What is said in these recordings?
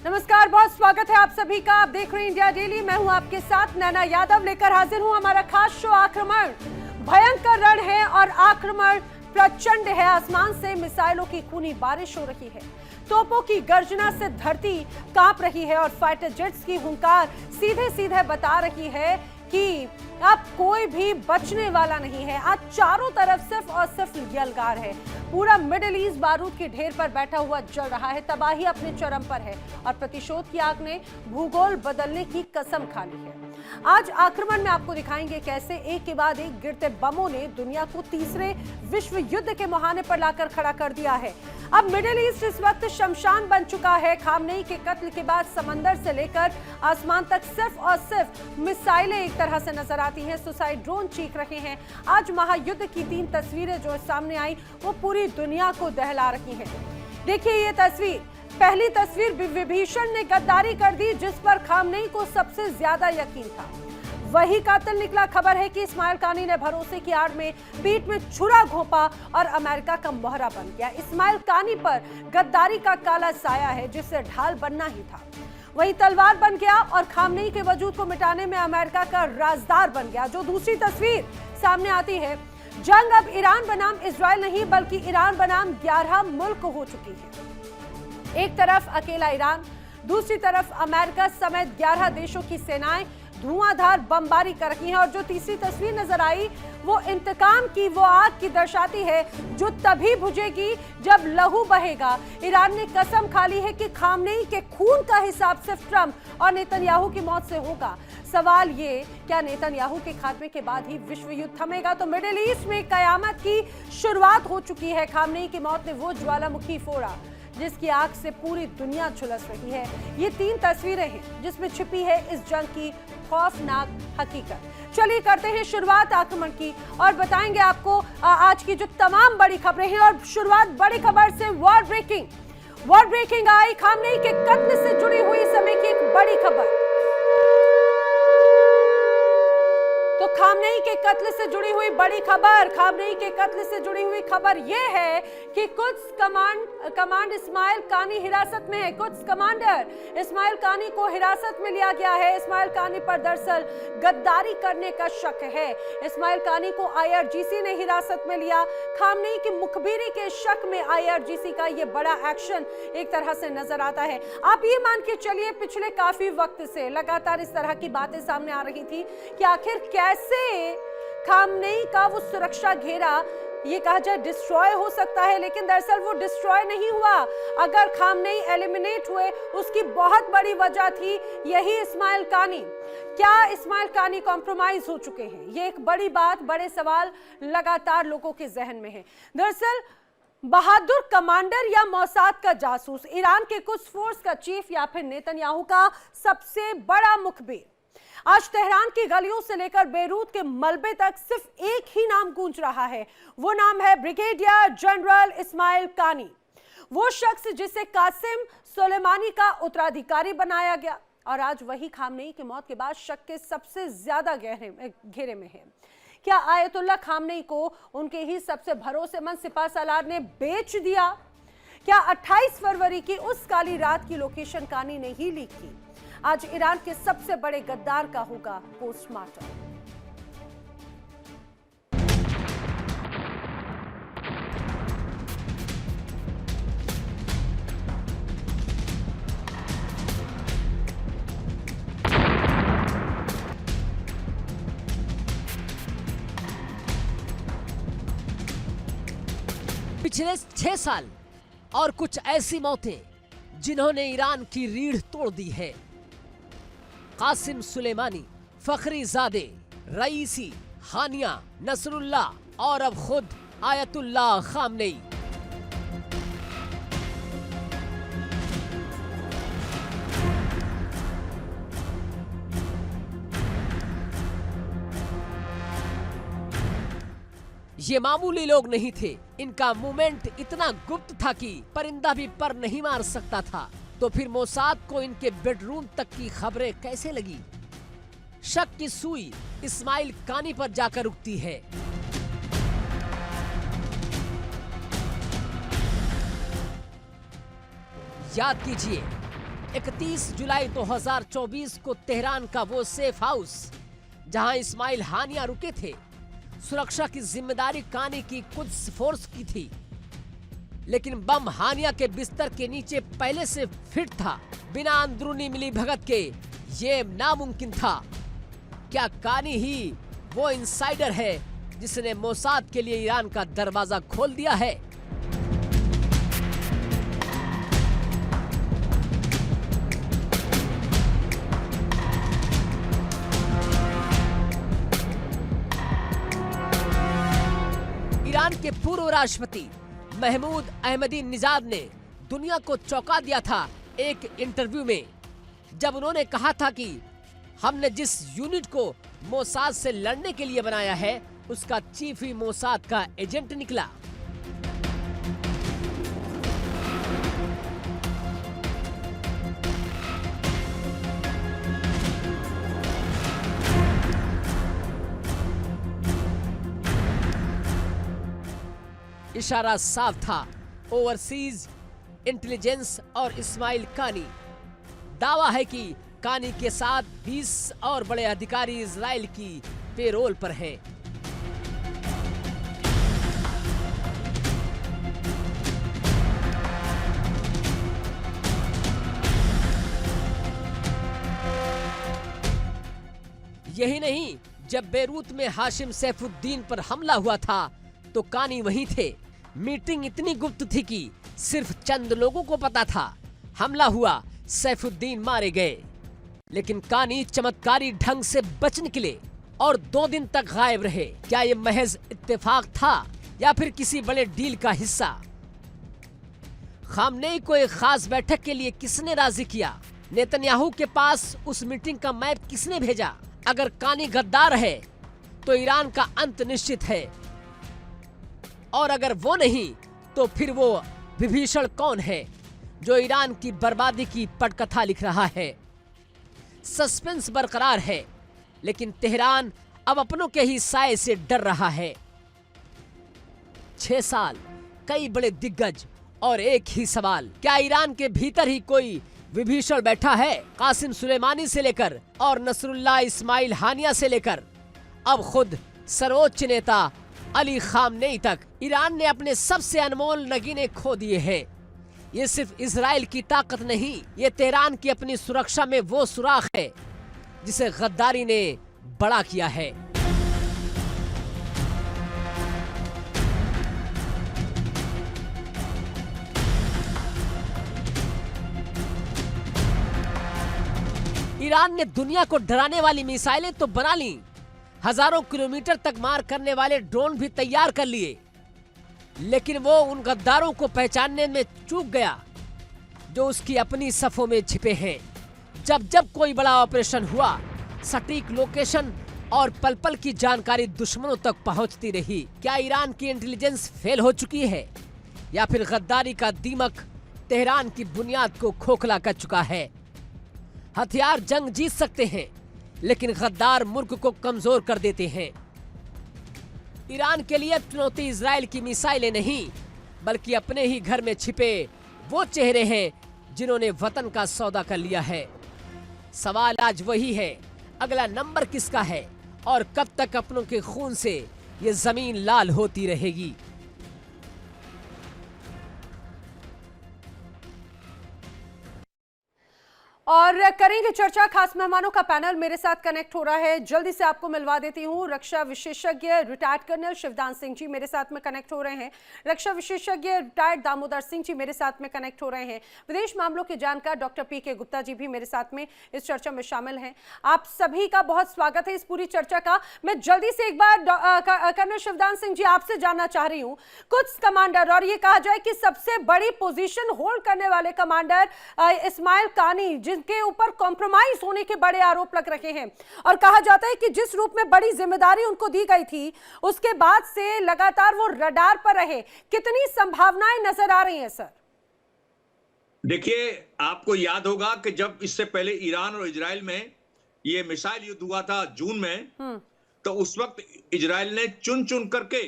नमस्कार, बहुत स्वागत है आप सभी का। आप देख रहे हैं इंडिया डेली। मैं हूं आपके साथ नैना यादव, लेकर हाजिर हूं हमारा खास शो आक्रमण। भयंकर रण है और आक्रमण प्रचंड है। आसमान से मिसाइलों की खूनी बारिश हो रही है, तोपों की गर्जना से धरती कांप रही है और फाइटर जेट्स की हुंकार सीधे सीधे बता रही है कि अब कोई भी बचने वाला नहीं है। आज चारों तरफ सिर्फ और सिर्फ यलगार है। पूरा मिडिल ईस्ट बारूद के ढेर पर बैठा हुआ जल रहा है। तबाही अपने चरम पर है और प्रतिशोध की आग ने भूगोल बदलने की कसम खा ली है। आज आक्रमण में आपको दिखाएंगे कैसे एक के बाद एक गिरते बमों ने दुनिया को तीसरे विश्व युद्ध के मुहाने पर लाकर खड़ा कर दिया है। अब मिडिल ईस्ट इस वक्त शमशान बन चुका है। खामनेई के कत्ल के बाद समंदर से लेकर आसमान तक सिर्फ और सिर्फ मिसाइलें एक तरह से नजर आती हैं। सुसाइड ड्रोन चीख रहे हैं। आज महायुद्ध की 3 तस्वीरें जो सामने आई वो पूरी दुनिया को दहला रही हैं। देखिए ये तस्वीर। पहली तस्वीर, विभीषण ने गद्दारी कर दी जिस पर खामनेई को सबसे ज्यादा यकीन था, वही कातिल निकला। खबर है कि इस्माइल कानी ने भरोसे की आड़ में पीठ में छुरा घोंपा और अमेरिका का मोहरा बन गया। इस्माइल कानी पर गद्दारी का काला साया है जिससे ढाल बनना ही था, वही तलवार बन गया और खामनेई के वजूद को मिटाने में अमेरिका का राजदार बन गया। जो दूसरी तस्वीर सामने आती है, जंग अब ईरान बनाम इजराइल नहीं बल्कि ईरान बनाम 11 मुल्क हो चुकी है। एक तरफ अकेला ईरान, दूसरी तरफ अमेरिका समेत 11 देशों की सेनाएं धुआंधार बमबारी कर रही हैं। और जो तीसरी तस्वीर नजर आई वो इंतकाम की वो आग की दर्शाती है जो तभी बुझेगी जब लहू बहेगा। ईरान ने कसम खा ली है कि खामनेई के खून का हिसाब सिर्फ ट्रंप और नेतन्याहू की मौत से होगा। सवाल ये, क्या नेतन्याहू के खात्मे के बाद ही विश्व युद्ध थमेगा? तो मिडिल ईस्ट में कयामत की शुरुआत हो चुकी है। खामनेई की मौत ने वो ज्वालामुखी फोड़ा जिसकी आग से पूरी दुनिया झुलस रही है। ये 3 तस्वीरें हैं जिसमें छिपी है इस जंग की खौफनाक हकीकत। चलिए करते हैं शुरुआत आक्रमण की और बताएंगे आपको आज की जो तमाम बड़ी खबरें हैं। और शुरुआत बड़ी खबर से, वॉर ब्रेकिंग आई। खामनेई के कत्ल से जुड़ी हुई समय की एक बड़ी खबर। तो खामनेई के कत्ल से जुड़ी हुई बड़ी खबर, खामनेई के कत्ल से जुड़ी हुई खबर यह है कि कुछ कमांड इस्माइल कानी हिरासत में है। कुछ कमांडर इस्माइल कानी को हिरासत में लिया गया है। इस्माइल कानी पर दरअसल गद्दारी करने का शक है। इस्माइल कानी को आईआरजीसी ने हिरासत में लिया। खामनेई की मुखबिरी के शक में आईआरजीसी का यह बड़ा एक्शन एक तरह से नजर आता है। आप ये मान के चलिए पिछले काफी वक्त से लगातार इस तरह की बातें सामने आ रही थी कि आखिर कैसे खामनेई का वो सुरक्षा घेरा, ये कहा जाए डिस्ट्रॉय हो सकता है, लेकिन दरअसल वो डिस्ट्रॉय नहीं हुआ। अगर खामनेई एलिमिनेट हुए उसकी बहुत बड़ी वजह थी यही इस्माइल कानी। क्या इस्माइल कानी कॉम्प्रोमाइज हो चुके हैं? ये एक बड़ी बात, बड़े सवाल लगातार लोगों के जहन में है। दरअसल बहादुर कमांडर या मोसाद का जासूस, ईरान के कुछ फोर्स का चीफ या फिर नेतन्याहू का सबसे बड़ा मुखबिर। आज तेहरान की गलियों से लेकर बेरूत के मलबे तक सिर्फ एक ही नाम गूंज रहा है। वो नाम है ब्रिगेडियर जनरल इस्माइल कानी। वो शख्स जिसे कासिम सुलेमानी का उत्तराधिकारी बनाया गया और आज वही खामनेई की मौत के बाद शक के सबसे ज्यादा घेरे में है। क्या आयतुल्ला खामनेई को उनके ही सबसे भरोसेमंद सिपाहसालार ने बेच दिया? क्या 28 फरवरी की उस काली रात की लोकेशन कानी ने ही लीक की? आज ईरान के सबसे बड़े गद्दार का होगा पोस्टमार्टम। पिछले 6 साल और कुछ ऐसी मौतें जिन्होंने ईरान की रीढ़ तोड़ दी है। कासिम सुलेमानी, फखरीजादे, रईसी, हानिया, नसरुल्लाह और अब खुद आयतुल्लाह खामनेई। ये मामूली लोग नहीं थे। इनका मूवमेंट इतना गुप्त था कि परिंदा भी पर नहीं मार सकता था। तो फिर मोसाद को इनके बेडरूम तक की खबरें कैसे लगी? शक की सुई इस्माइल कानी पर जाकर रुकती है। याद कीजिए 31 जुलाई 2024 को तेहरान का वो सेफ हाउस जहां इस्माइल हानिया रुके थे, सुरक्षा की जिम्मेदारी कानी की कुद्स फोर्स की थी, लेकिन बम हानिया के बिस्तर के नीचे पहले से फिट था। बिना अंदरूनी मिली भगत के ये नामुमकिन था। क्या कानी ही वो इनसाइडर है जिसने मोसाद के लिए ईरान का दरवाजा खोल दिया है? ईरान के पूर्व राष्ट्रपति महमूद अहमदी निजाद ने दुनिया को चौंका दिया था एक इंटरव्यू में, जब उन्होंने कहा था कि हमने जिस यूनिट को मोसाद से लड़ने के लिए बनाया है उसका चीफ ही मोसाद का एजेंट निकला। इशारा साफ था, ओवरसीज इंटेलिजेंस और इस्माइल कानी। दावा है कि कानी के साथ 20 और बड़े अधिकारी इजराइल की पेरोल पर हैं। यही नहीं, जब बेरूत में हाशिम सैफुद्दीन पर हमला हुआ था तो कानी वहीं थे। मीटिंग इतनी गुप्त थी कि सिर्फ चंद लोगों को पता था। हमला हुआ, सैफुद्दीन मारे गए, लेकिन कानी चमत्कारी ढंग से बच निकले और 2 दिन तक गायब रहे। क्या ये महज इत्तेफाक था या फिर किसी बड़े डील का हिस्सा? खामनेई को एक खास बैठक के लिए किसने राजी किया? नेतन्याहू के पास उस मीटिंग का मैप किसने भेजा? अगर कानी गद्दार है तो ईरान का अंत निश्चित है, और अगर वो नहीं तो फिर वो विभीषण कौन है जो ईरान की बर्बादी की पटकथा लिख रहा है? सस्पेंस बरकरार है, लेकिन तेहरान अब अपनों के ही साए से डर रहा है। 6 साल, कई बड़े दिग्गज और एक ही सवाल, क्या ईरान के भीतर ही कोई विभीषण बैठा है? कासिम सुलेमानी से लेकर और नसरुल्लाह इस्माइल हानिया से लेकर अब खुद सर्वोच्च नेता अली खामनेई तक ईरान ने अपने सबसे अनमोल नगीने खो दिए हैं। ये सिर्फ इजराइल की ताकत नहीं, ये तेहरान की अपनी सुरक्षा में वो सुराख है जिसे गद्दारी ने बड़ा किया है। ईरान ने दुनिया को डराने वाली मिसाइलें तो बना ली, हजारों किलोमीटर तक मार करने वाले ड्रोन भी तैयार कर लिए, लेकिन वो उन गद्दारों को पहचानने में चूक गया जो उसकी अपनी सफों में छिपे हैं। जब जब कोई बड़ा ऑपरेशन हुआ, सटीक लोकेशन और पल पल की जानकारी दुश्मनों तक पहुंचती रही। क्या ईरान की इंटेलिजेंस फेल हो चुकी है या फिर गद्दारी का दीमक तेहरान की बुनियाद को खोखला कर चुका है? हथियार जंग जीत सकते हैं, लेकिन गद्दार मुल्क को कमजोर कर देते हैं। ईरान के लिए चुनौती इजराइल की मिसाइलें नहीं, बल्कि अपने ही घर में छिपे वो चेहरे हैं जिन्होंने वतन का सौदा कर लिया है। सवाल आज वही है, अगला नंबर किसका है और कब तक अपनों के खून से ये जमीन लाल होती रहेगी? और करेंगे चर्चा, खास मेहमानों का पैनल मेरे साथ कनेक्ट हो रहा है। जल्दी से आपको मिलवा देती हूं। रक्षा विशेषज्ञ रिटायर्ड कर्नल शिवदान सिंह जी मेरे साथ में कनेक्ट हो रहे हैं। रक्षा विशेषज्ञ रिटायर्ड दामोदर सिंह जी मेरे साथ में कनेक्ट हो रहे हैं। विदेश मामलों के जानकार डॉक्टर पीके गुप्ता जी भी मेरे साथ में इस चर्चा में शामिल हैं। आप सभी का बहुत स्वागत है इस पूरी चर्चा का। मैं जल्दी से एक बार कर्नल शिवदान सिंह जी आपसे जानना चाह रही हूँ, कुछ कमांडर और ये कहा जाए कि सबसे बड़ी पोजीशन होल्ड करने वाले कमांडर इस्माइल कानी, के ऊपर कॉम्प्रोमाइज होने के बड़े आरोप लग रहे हैं, और कहा जाता है कि जिस रूप में बड़ी जिम्मेदारी उनको दी गई थी उसके बाद से लगातार वो रडार पर रहे। कितनी संभावनाएं नजर आ रही हैं सर? देखिए, आपको याद होगा कि जब इससे पहले ईरान और इजराइल में ये मिसाइल युद्ध हुआ था जून में, तो उस वक्त इजराइल ने चुन चुन करके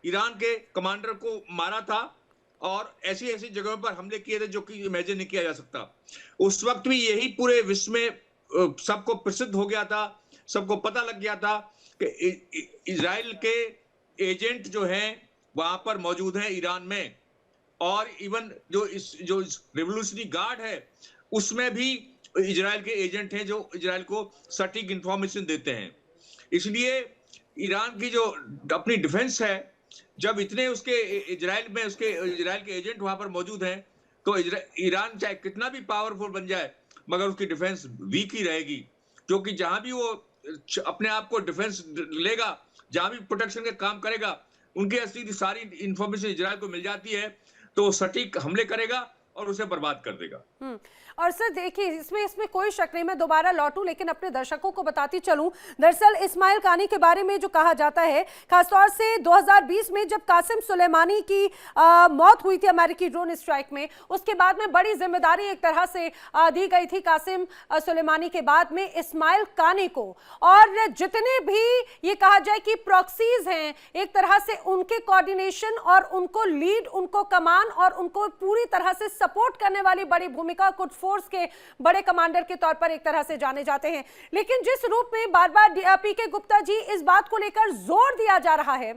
ईरान के कमांडर को मारा था और ऐसी ऐसी जगहों पर हमले किए थे जो कि इमेजिन नहीं किया जा सकता। उस वक्त भी यही पूरे विश्व में सबको प्रसिद्ध हो गया था, सबको पता लग गया था कि इजराइल के एजेंट जो हैं वहां पर मौजूद हैं ईरान में, और इवन जो रिवोल्यूशनरी गार्ड है उसमें भी इजराइल के एजेंट हैं जो इजराइल को सटीक इंफॉर्मेशन देते हैं। इसलिए ईरान की जो अपनी डिफेंस है, जब इतने उसके इजराइल के एजेंट वहां पर मौजूद हैं, तो ईरान चाहे कितना भी पावरफुल बन जाए मगर उसकी डिफेंस वीक ही रहेगी, क्योंकि जहां भी वो अपने आप को डिफेंस लेगा, जहां भी प्रोटेक्शन के काम करेगा, उनकी असली सारी इंफॉर्मेशन इजराइल को मिल जाती है, तो वो सटीक हमले करेगा और उसे बर्बाद कर देगा। और सर देखिए, इसमें कोई शक नहीं, मैं दोबारा लौटूं लेकिन अपने दर्शकों को बताती चलूं। दरअसल इस्माइल कानी के बारे में जो कहा जाता है, खासतौर से 2020 में जब कासिम सुलेमानी की मौत हुई थी अमेरिकी ड्रोन स्ट्राइक में, उसके बाद में बड़ी जिम्मेदारी एक तरह से दी गई थी कासिम सुलेमानी के बाद में इस्माइल कानी को। और जितने भी ये कहा जाए कि प्रॉक्सीज हैं, एक तरह से उनके कोऑर्डिनेशन और उनको लीड, उनको कमान और उनको पूरी तरह से सपोर्ट करने वाली बड़ी भूमिका कुछ फोर्स के बड़े कमांडर के तौर पर एक तरह से जाने जाते हैं। लेकिन जिस रूप में बार बार पीके गुप्ता जी इस बात को लेकर जोर दिया जा रहा है,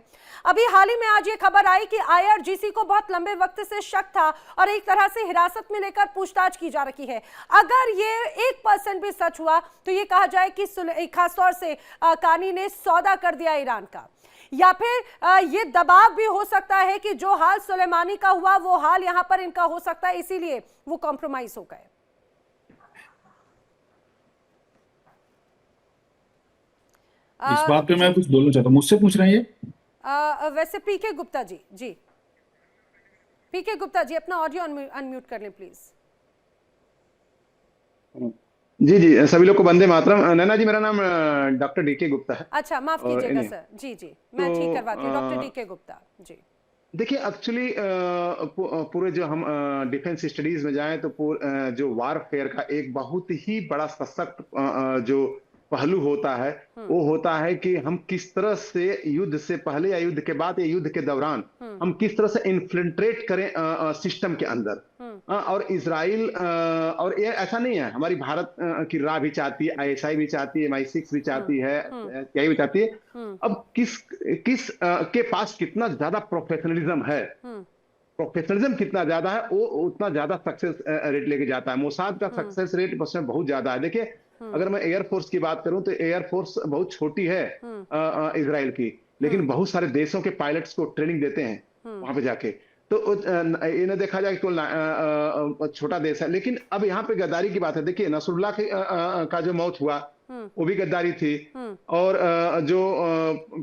अभी हाल ही में आज ये खबर आई कि आईआरजीसी को बहुत लंबे वक्त से शक था और एक तरह से हिरासत में लेकर पूछताछ की जा रही है। अगर ये 1% भी सच हुआ तो ये कहा जाए कि खासतौर से कानी ने सौदा कर दिया ईरान का, या फिर ये दबाव भी हो सकता है कि जो हाल सुलेमानी का हुआ वो हाल यहां पर इनका हो सकता है, इसीलिए वो कॉम्प्रोमाइज हो गए। इस बात पे मैं कुछ बोलना चाहता हूँ, मुझसे पूछ रहे हैं ये? वैसे पीके गुप्ता जी, पीके गुप्ता जी अपना ऑडियो अनम्यूट कर लें प्लीज। जी, सभी लोग को वंदे मातरम। नैना जी, मेरा नाम डॉक्टर डीके गुप्ता है। अच्छा, माफ कीजिएगा सर। जी, मैं ठीक करवाती हूँ, डॉक्टर डीके गुप्ता जी। देखिए, एक्चुअली पूरे जो हम डिफेंस स्टडीज में जाएं तो जो वारफेयर का एक बहुत ही बड़ा सशक्त जो पहलू होता है, वो होता है कि हम किस तरह से युद्ध से पहले या युद्ध के बाद या युद्ध के दौरान हम किस तरह से इन्फिल्ट्रेट करें सिस्टम के अंदर। और इजराइल और ये ऐसा नहीं है, हमारी भारत की रा भी चाहती है, आईएसआई भी चाहती है, MI6 भी चाहती है, CIA भी चाहती है। अब किस के पास कितना ज्यादा प्रोफेशनलिज्म है, प्रोफेशनलिज्म कितना ज्यादा है, वो उतना ज्यादा सक्सेस रेट लेके जाता है। मोसाद का सक्सेस रेट उसमें बहुत ज्यादा है। देखिए, अगर मैं एयरफोर्स की बात करूं तो एयरफोर्स बहुत छोटी है इजराइल की, लेकिन बहुत सारे देशों के पायलट्स को ट्रेनिंग देते हैं वहां पे जाके। तो ये न देखा जाए तो छोटा देश है, लेकिन अब यहाँ पे गद्दारी की बात है। देखिए, नसरुल्लाह का जो मौत हुआ वो भी गद्दारी थी। और जो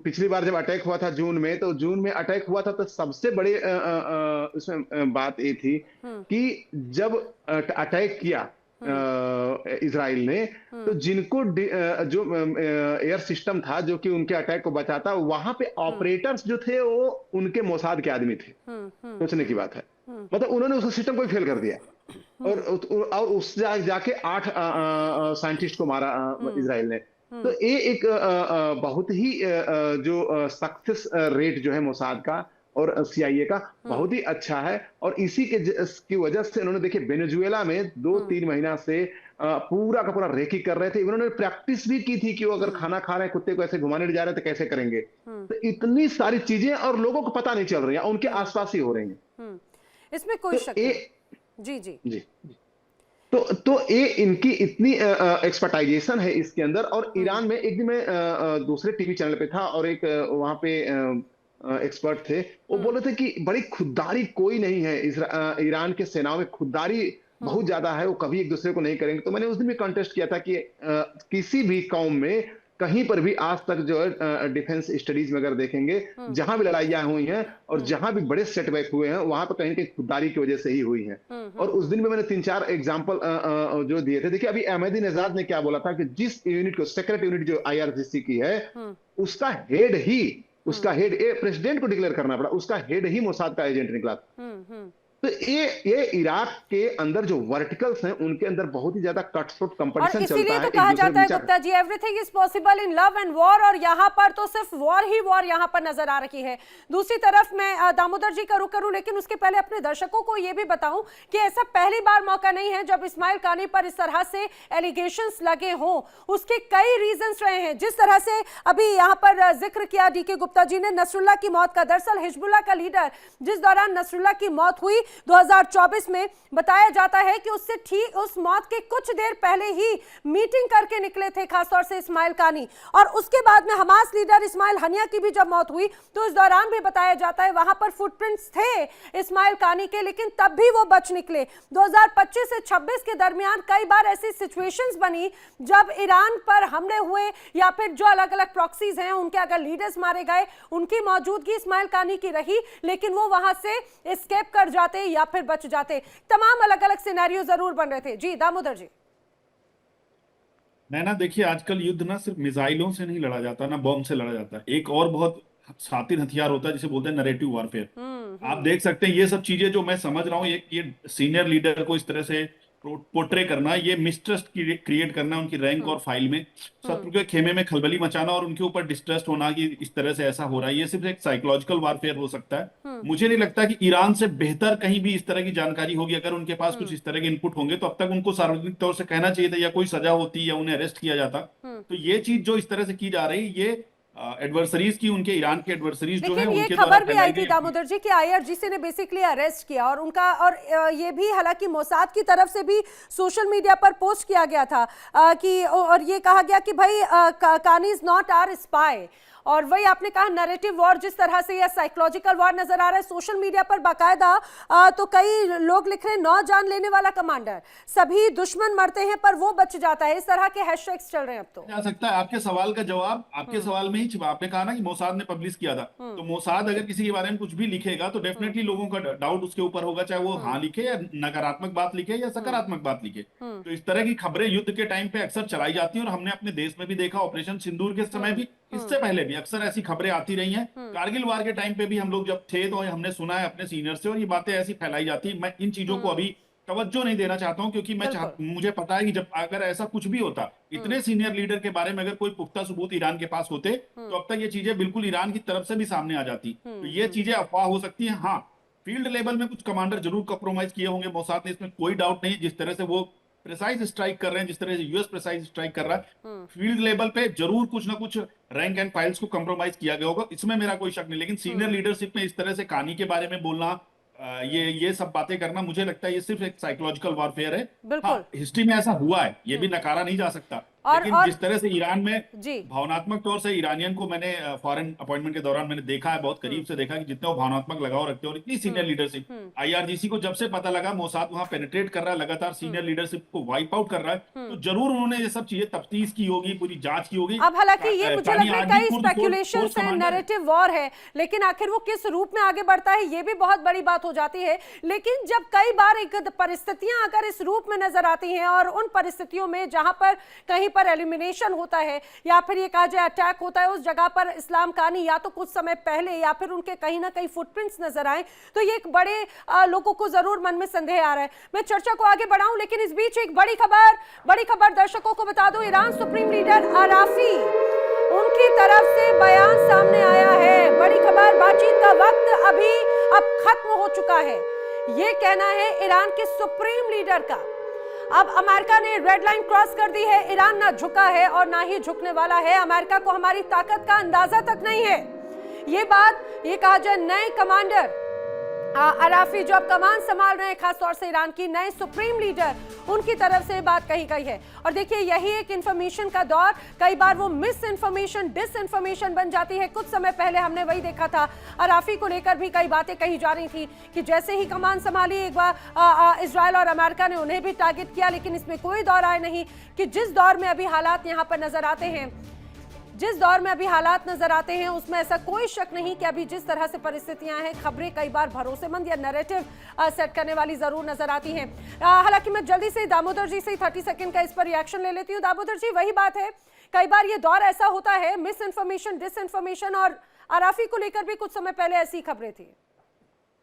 पिछली बार जब अटैक हुआ था जून में, तो जून में अटैक हुआ था तो सबसे बड़ी इसमें बात ये थी कि जब अटैक किया इजराइल ने, तो जिनको जो एयर सिस्टम था जो कि उनके अटैक को बचाता, वहां पे ऑपरेटर्स जो थे वो उनके मोसाद के आदमी थे। सोचने की बात है, मतलब उन्होंने उस सिस्टम को फेल कर दिया और उस जाके 8 साइंटिस्ट को मारा इजराइल ने। तो ये एक बहुत ही जो सक्सेस रेट जो है मोसाद का और CIA का बहुत ही अच्छा है। और इसी की वजह से उन्होंने, देखिए, वेनेजुएला में 2-3 महीना से पूरा का पूरा रेकी कर रहे थे। उन्होंने प्रैक्टिस भी की थी कि वो अगर खाना खा रहे हैं, कुत्ते को ऐसे घुमाने ले जा रहे हैं तो कैसे करेंगे। तो इतनी सारी चीजें और लोगों को पता नहीं चल रही है, उनके आसपास ही हो रही है। इसमें कोई शक नहीं। जी। तो ये इनकी इतनी एक्सपर्टाइजेशन है इसके अंदर। और ईरान में एक दिन मैं दूसरे टीवी चैनल पे था और एक वहां पे एक्सपर्ट थे, वो बोल रहे थे कि बड़ी खुददारी कोई नहीं है ईरान के सेनाओं में, खुददारी बहुत ज्यादा है, वो कभी एक दूसरे को नहीं करेंगे। तो मैंने उस दिन भी कॉन्टेस्ट किया था कि किसी भी कौम में कहीं पर भी आज तक जो है डिफेंस स्टडीज में अगर देखेंगे, जहां भी लड़ाइयां हुई हैं और जहां भी बड़े सेटबैक हुए हैं, वहां पर कहीं कहीं खुददारी की वजह से ही हुई है। और उस दिन में मैंने 3-4 एग्जाम्पल जो दिए थे। देखिए, अभी अहमदी नजाद ने क्या बोला था कि जिस यूनिट को, सेक्रेट यूनिट जो IRGC की है, उसका हेड प्रेसिडेंट को डिक्लेयर करना पड़ा, उसका हेड ही मोसाद का एजेंट निकला। तो ये इराक के अंदर जो वर्टिकल्स हैं उनके अंदर बहुत ही ज्यादा कटथ्रोट और कंपटीशन इसीलिए चलता तो है, कहा एक दूसरे जाता है के Gupta ji, everything is possible in love and war, और यहाँ पर तो सिर्फ वॉर ही वॉर यहाँ पर नजर आ रही है। दूसरी तरफ मैं दामोदर जी का रुख करूं, लेकिन उसके पहले अपने दर्शकों को यह भी बताऊं कि ऐसा पहली बार मौका नहीं है जब इस्माइल कानी पर इस तरह से एलिगेशंस लगे हों। उसके कई रीजंस रहे हैं, जिस तरह से अभी यहाँ पर जिक्र किया डीके गुप्ता जी ने नसरुल्लाह की मौत का। दरअसल हिजबुल्लाह का लीडर जिस दौरान नसरुल्लाह की मौत हुई 2024 में, बताया जाता है कि उससे ठीक उस मौत के कुछ देर पहले ही मीटिंग करके निकले थे खासतौर से इस्माइल कानी। और उसके बाद में हमास लीडर इस्माइल हनिया की भी जब मौत हुई तो इस दौरान भी बताया जाता है वहां पर फुटप्रिंट्स थे इस्माइल कानी के, लेकिन तब भी वो बच निकले। 2025 से 26 के दरमियान कई बार ऐसी सिचुएशंस बनी जब ईरान पर हमले हुए या फिर जो अलग अलग प्रॉक्सीज हैं उनके अगर लीडर्स मारे गए, उनकी मौजूदगी इस्माइल कानी की रही, लेकिन वो वहां से एस्केप कर जाते या फिर बच जाते। तमाम अलग अलग सिनेरियो जरूर बन रहे थे। जी दामोदर जी। नैना देखिए, आजकल युद्ध ना सिर्फ मिसाइलों से नहीं लड़ा जाता, ना बॉम्ब से लड़ा जाता, एक और बहुत शातिर हथियार होता है जिसे बोलते हैं नैरेटिव वॉरफेयर। आप देख सकते हैं ये सब चीजें जो मैं समझ रहा हूँ, ये सीनियर लीडर को इस तरह से पोर्ट्रे करना, ये मिसट्रस्ट क्रिएट करना उनकी रैंक और फाइल में, शत्रु के खेमे में खलबली मचाना और उनके ऊपर डिस्ट्रस्ट होना कि इस तरह से ऐसा हो रहा है, ये सिर्फ एक साइकोलॉजिकल वारफेयर हो सकता है। मुझे नहीं लगता कि ईरान से बेहतर कहीं भी इस तरह की जानकारी होगी। अगर उनके पास कुछ इस तरह के इनपुट होंगे तो अब तक उनको सार्वजनिक तौर से कहना चाहिए था, या कोई सजा होती या उन्हें अरेस्ट किया जाता। तो ये चीज जो इस तरह से की जा रही है, ये एडवर्सरीज की, उनके ईरान के एडवर्सरीज जो है लेकिन ये उनके खबर भी आई फैलाई थी गई। दामोदर जी कि आईआरजीसी ने बेसिकली अरेस्ट किया और उनका, और ये भी हालांकि मोसाद की तरफ से भी सोशल मीडिया पर पोस्ट किया गया था कि, और ये कहा गया कि भाई कानी इज नॉट आवर स्पाई। और वही आपने कहा नैरेटिव वॉर, जिस तरह से यह साइकोलॉजिकल वॉर नजर आ रहा है सोशल मीडिया पर बाकायदा, तो कई लोग लिख रहे हैं 9 जान लेने वाला कमांडर, सभी दुश्मन मरते हैं पर वो बच जाता है। इस तरह के हैशटैग्स चल रहे हैं अब तो। जा सकता है आपके सवाल का जवाब आपके सवाल में ही छिपा। आपने कहा ना कि मोसाद ने पब्लिश किया था, तो मोसाद अगर किसी के बारे में कुछ भी लिखेगा तो डेफिनेटली लोगों का डाउट उसके ऊपर होगा, चाहे वो हाँ लिखे या नकारात्मक बात लिखे या सकारात्मक बात लिखे। तो इस तरह की खबरें युद्ध के टाइम पे अक्सर चलाई जाती हैं, और हमने अपने देश में भी देखा, ऑपरेशन सिंदूर के समय भी, इससे पहले भी अक्सर ऐसी खबरें आती रही हैं। कारगिल वार के टाइम पे भी हम लोग जब थे तो हमने सुना है अपने सीनियर से, और ये बातें ऐसी फैलाई जाती है। मैं इन चीजों को अभी तवज्जो नहीं देना चाहता हूं, क्योंकि मुझे पता है कि जब अगर ऐसा कुछ भी होता, इतने सीनियर लीडर के बारे में अगर कोई पुख्ता सबूत ईरान के पास होते, तो अब तक ये चीजें बिल्कुल ईरान की तरफ से भी सामने आ जाती। तो ये चीजें अफवाह हो सकती है। हाँ, फील्ड लेवल में कुछ कमांडर जरूर कॉम्प्रोमाइज किए होंगे मोसाद ने, इसमें कोई डाउट नहीं। जिस तरह से वो प्रिसाइज स्ट्राइक कर रहे हैं, जिस तरह से यूएस प्रिसाइज स्ट्राइक कर रहा है, फील्ड लेवल पे जरूर कुछ ना कुछ रैंक एंड फाइल्स को कंप्रोमाइज किया गया होगा, इसमें मेरा कोई शक नहीं। लेकिन सीनियर लीडरशिप में इस तरह से कानी के बारे में बोलना, ये सब बातें करना, मुझे लगता है ये सिर्फ एक साइकोलॉजिकल वॉरफेयर है। हाँ, हिस्ट्री में ऐसा हुआ है, ये भी नकारा नहीं जा सकता। लेकिन जिस तरह से ईरान में भावनात्मक तौर से ईरानियन को मैंने फॉरेन अपॉइंटमेंट के दौरान मैंने देखा है, बहुत करीब से देखा कि जितने वो भावनात्मक लगाव रखते हैं, और इतनी सीनियर लीडरशिप, आईआरजीसी को जब से पता लगा मोसाद वहां पेनिट्रेट कर रहा है, लगातार सीनियर लीडरशिप को वाइप आउट कर रहा है, तो जरूर उन्होंने ये सब चीजें तफ्तीश की होगी, पूरी जांच की होगी। अब हालांकि ये मुझे लग रहा है कई स्पेकुलेशंस हैं, नैरेटिव वॉर है, लेकिन आखिर वो किस रूप में आगे बढ़ता है ये भी बहुत बड़ी बात हो जाती है। लेकिन जब कई बार एक परिस्थितियां अगर इस रूप में नजर आती हैं, और उन परिस्थितियों में जहां पर कहीं पर एलिमिनेशन होता है या फिर ये कहा जाए अटैक होता है, उस जगह पर इस्लाम कानी या तो कुछ समय पहले या फिर उनके कहीं ना कहीं फुटप्रिंट्स नजर आए, तो ये एक बड़े लोगों को जरूर मन में संदेह आ रहा है। मैं चर्चा को आगे बढ़ाऊं, लेकिन इस बीच एक बड़ी खबर दर्शकों को बता दूं। ईरान सुप्रीम लीडर आराफी, उनकी तरफ से बयान सामने आया है। बड़ी खबर, बातचीत का वक्त अब खत्म हो चुका है, ये कहना है ईरान के सुप्रीम लीडर का। अब अमेरिका ने रेड लाइन क्रॉस कर दी है, ईरान ना झुका है और ना ही झुकने वाला है। अमेरिका को हमारी ताकत का अंदाजा तक नहीं है। ये बात, ये कहा जाए नए कमांडर आराफी जो अब कमान संभाल रहे हैं, खासतौर से ईरान की नए सुप्रीम लीडर, उनकी तरफ से बात कही गई है। और देखिए, यही एक इंफॉर्मेशन का दौर, कई बार वो मिस इंफॉर्मेशन, डिस इंफॉर्मेशन बन जाती है। कुछ समय पहले हमने वही देखा था, आराफी को लेकर भी कई बातें कही जा रही थी कि जैसे ही कमान संभाली, एक बार इजराइल और अमेरिका ने उन्हें भी टारगेट किया। लेकिन इसमें कोई दौर आए नहीं कि जिस दौर में अभी हालात यहाँ पर नजर आते हैं, उसमें ऐसा कोई शक नहीं कि अभी जिस तरह से परिस्थितियां हैं, खबरें कई बार भरोसेमंद या नैरेटिव सेट करने वाली जरूर नजर आती हैं। हालांकि मैं जल्दी से दामोदर जी से 30 सेकंड का इस पर रिएक्शन ले लेती हूँ। दामोदर जी, वही बात है, कई बार ये दौर ऐसा होता है, मिस इन्फॉर्मेशन, डिस इन्फॉर्मेशन, और आराफी को लेकर भी कुछ समय पहले ऐसी खबरें थी।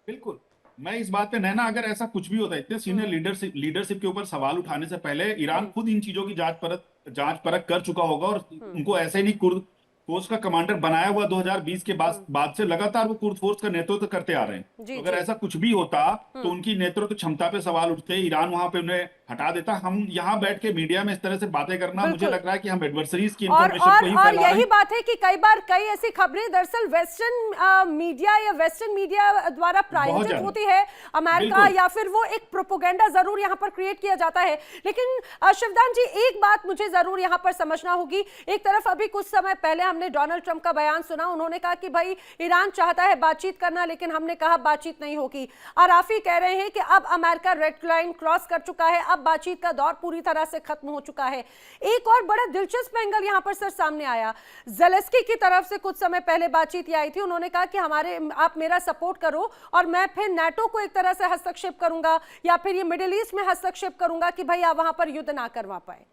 बिल्कुल, मैं इस बात पे नैना, अगर ऐसा कुछ भी होता है, इतने सीनियर लीडरशिप के ऊपर सवाल उठाने से पहले ईरान खुद इन चीजों की जांच परख कर चुका होगा, और उनको ऐसे ही नहीं कुर्द फोर्स का कमांडर बनाया हुआ 2020 के बाद से लगातार वो कुर्द फोर्स का नेतृत्व करते आ रहे हैं। जी तो अगर जी ऐसा कुछ भी होता तो उनकी नेतृत्व क्षमता पे सवाल उठते, ईरान वहां पे उन्हें हटा देता। हम यहाँ बैठ के मीडिया में इस तरह से बातें करना, मुझे बिल्कुल। लग रहा है कि हम एडवर्सरीज की और इंफॉर्मेशन को ही फैला रहे यही हैं। बात है कि कई बार कई ऐसी खबरें दरअसल वेस्टर्न मीडिया या वेस्टर्न मीडिया द्वारा प्रायोजित ज्यादा। होती है, अमेरिका, बिल्कुल। या फिर वो एक प्रोपोगेंडा जरूर यहाँ पर क्रिएट किया जाता है। लेकिन शिवदान जी, एक बात मुझे जरूर यहाँ पर समझना होगी। एक तरफ अभी कुछ समय पहले हमने डोनाल्ड ट्रंप का बयान सुना, उन्होंने कहा कि भाई ईरान चाहता है बातचीत करना, लेकिन हमने कहा बातचीत नहीं होगी। आराफी कह रहे हैं कि अब अमेरिका रेड लाइन क्रॉस कर चुका है, अब बातचीत का दौर पूरी तरह से खत्म हो चुका है। एक और बड़ा दिलचस्प एंगल यहां पर सर सामने आया, ज़ेलेंस्की की तरफ से कुछ समय पहले बातचीत आई थी, उन्होंने कहा कि आप मेरा सपोर्ट करो और मैं फिर नाटो को एक तरह से हस्तक्षेप करूंगा या फिर ये मिडिल ईस्ट में हस्तक्षेप करूंगा कि भाई आप वहां पर युद्ध ना करवा पाए।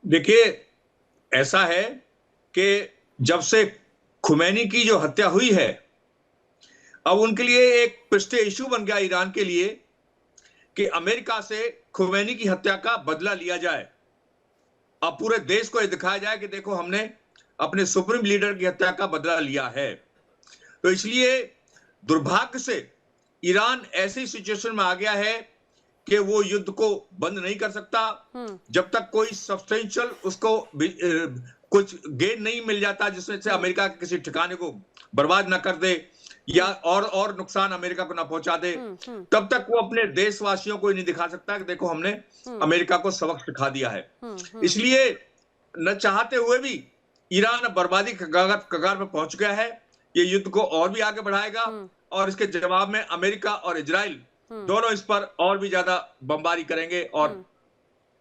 देखिए, ऐसा है कि जब से खुमैनी की जो हत्या हुई है, अब उनके लिए एक प्रेस्टीज इशू बन गया ईरान के लिए कि अमेरिका से खुमैनी की हत्या का बदला लिया जाए। अब पूरे देश को यह दिखाया जाए कि देखो, हमने अपने सुप्रीम लीडर की हत्या का बदला लिया है। तो इसलिए दुर्भाग्य से ईरान ऐसी सिचुएशन में आ गया है कि वो युद्ध को बंद नहीं कर सकता जब तक कोई सब्सटेंशियल उसको कुछ गेन नहीं मिल जाता, जिसमें से अमेरिका के किसी ठिकाने को बर्बाद ना कर दे या और नुकसान अमेरिका को ना पहुंचा दे, तब तक वो अपने देशवासियों को नहीं दिखा सकता कि देखो, हमने अमेरिका को सबक सिखा दिया है। इसलिए न चाहते हुए भी ईरान अब बर्बादी कगार पर पहुंच गया है। ये युद्ध को और भी आगे बढ़ाएगा और इसके जवाब में अमेरिका और इजराइल दोनों इस पर और भी ज्यादा बमबारी करेंगे और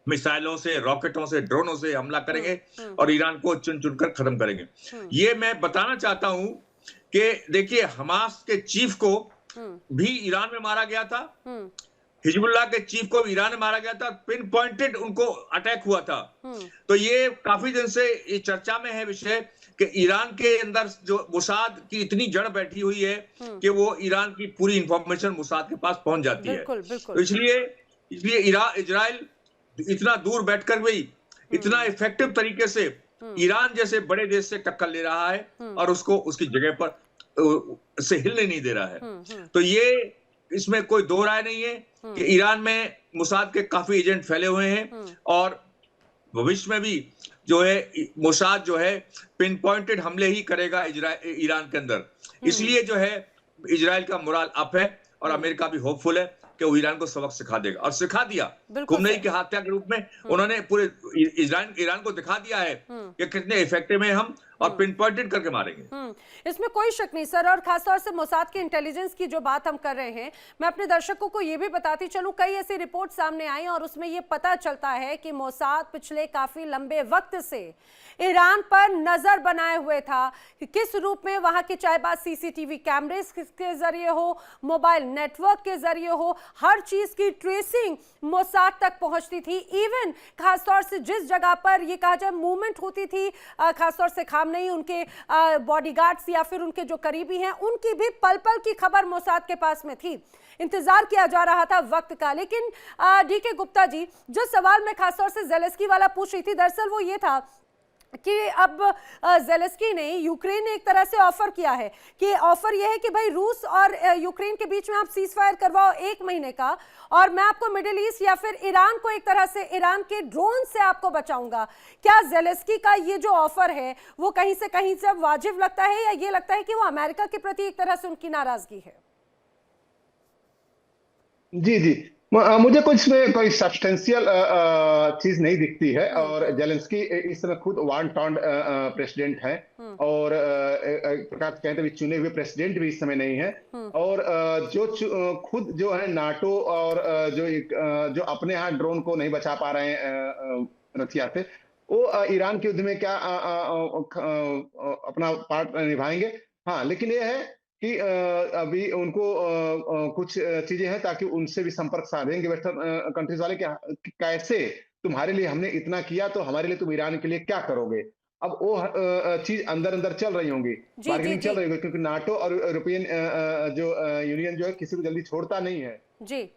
मिसाइलों से, रॉकेटों से, ड्रोनों से हमला करेंगे और ईरान को चुन चुनकर खत्म करेंगे। ये मैं बताना चाहता हूं कि देखिए, हमास के चीफ को भी ईरान में मारा गया था, हिजबुल्लाह के चीफ को भी ईरान में मारा गया था, पिन पॉइंटेड उनको अटैक हुआ था। तो ये काफी दिन से ये चर्चा में है विषय कि ईरान के अंदर जो मुसाद की इतनी जड़ बैठी हुई है कि वो ईरान की पूरी इंफॉर्मेशन मुसाद के पास पहुंच जाती है। तो इसलिए इजराइल इतना दूर बैठकर भी इतना इफेक्टिव तरीके से ईरान जैसे बड़े देश से टक्कर ले रहा है और उसको उसकी जगह पर से हिलने नहीं दे रहा है। तो ये इसमें कोई दो राय नहीं है कि ईरान में मुसाद के काफी एजेंट फैले हुए हैं और भविष्य में भी जो है मुसाद जो है पिन पॉइंटेड हमले ही करेगा ईरान के अंदर। इसलिए जो है इजराइल का मोरल अप है और अमेरिका भी होपफुल है कि वो ईरान को सबक सिखा देगा और सिखा दिया। खुमैनी की हत्या के रूप में उन्होंने पूरे ईरान को दिखा दिया है कि कितने इफेक्टिव हैं हम और पिन पॉइंटेड करके मारेंगे। इसमें कोई शक नहीं सर। और खासतौर से मोसाद के इंटेलिजेंस की जो बात हम कर रहे हैं, मैं अपने दर्शकों को ये भी बताती चलूं, कई ऐसी रिपोर्ट सामने आई और उसमें ये पता चलता है कि मोसाद पिछले काफी लंबे वक्त से ईरान पर नजर बनाए हुए था कि किस रूप में वहां के चाहे बात सीसीटीवी कैमरेस के जरिए हो, मोबाइल नेटवर्क के जरिए हो, हर चीज की ट्रेसिंग मोसाद तक पहुंचती थी। इवन खासतौर से जिस जगह पर ये कहा जाए मूवमेंट होती थी, खासतौर से नहीं, उनके बॉडीगार्ड्स या फिर उनके जो करीबी हैं, उनकी भी पल पल की खबर मोसाद के पास में थी। इंतजार किया जा रहा था वक्त का। लेकिन डीके गुप्ता जी, जो सवाल मैं खासतौर से ज़ेलेंस्की वाला पूछ रही थी, दरअसल वो ये था कि अब ज़ेलेंस्की ने, यूक्रेन ने एक तरह से ऑफर किया है कि ऑफर यह है कि भाई रूस और यूक्रेन के बीच में आप सीज फायर करवाओ 1 महीने का और मैं आपको मिडिल ईस्ट या फिर ईरान को एक तरह से ईरान के ड्रोन से आपको बचाऊंगा। क्या ज़ेलेंस्की का ये जो ऑफर है वो कहीं से कहीं से वाजिब लगता है या ये लगता है कि वो अमेरिका के प्रति एक तरह से उनकी नाराजगी है? जी मुझे कुछ इसमें कोई सब्सटेंशियल चीज नहीं दिखती है और जेलेंस्की इस समय खुद वन टर्न प्रेसिडेंट है और एक प्रकार से कहते हैं चुने हुए प्रेसिडेंट भी इस समय नहीं है और जो खुद जो है नाटो और जो अपने यहाँ ड्रोन को नहीं बचा पा रहे हैं रसिया से, वो ईरान के युद्ध में क्या अपना पार्ट निभाएंगे। हाँ, लेकिन ये है कि अभी उनको कुछ चीजें हैं ताकि उनसे भी संपर्क साधेंगे वेस्टर्न कंट्रीज वाले कि कैसे तुम्हारे लिए हमने इतना किया तो हमारे लिए तुम ईरान के लिए क्या करोगे। अब वो चीज अंदर अंदर चल रही होंगी, बार्गेनिंग चल रही होगी, क्योंकि नाटो और यूरोपियन जो यूनियन जो है किसी को जल्दी छोड़ता नहीं है। जी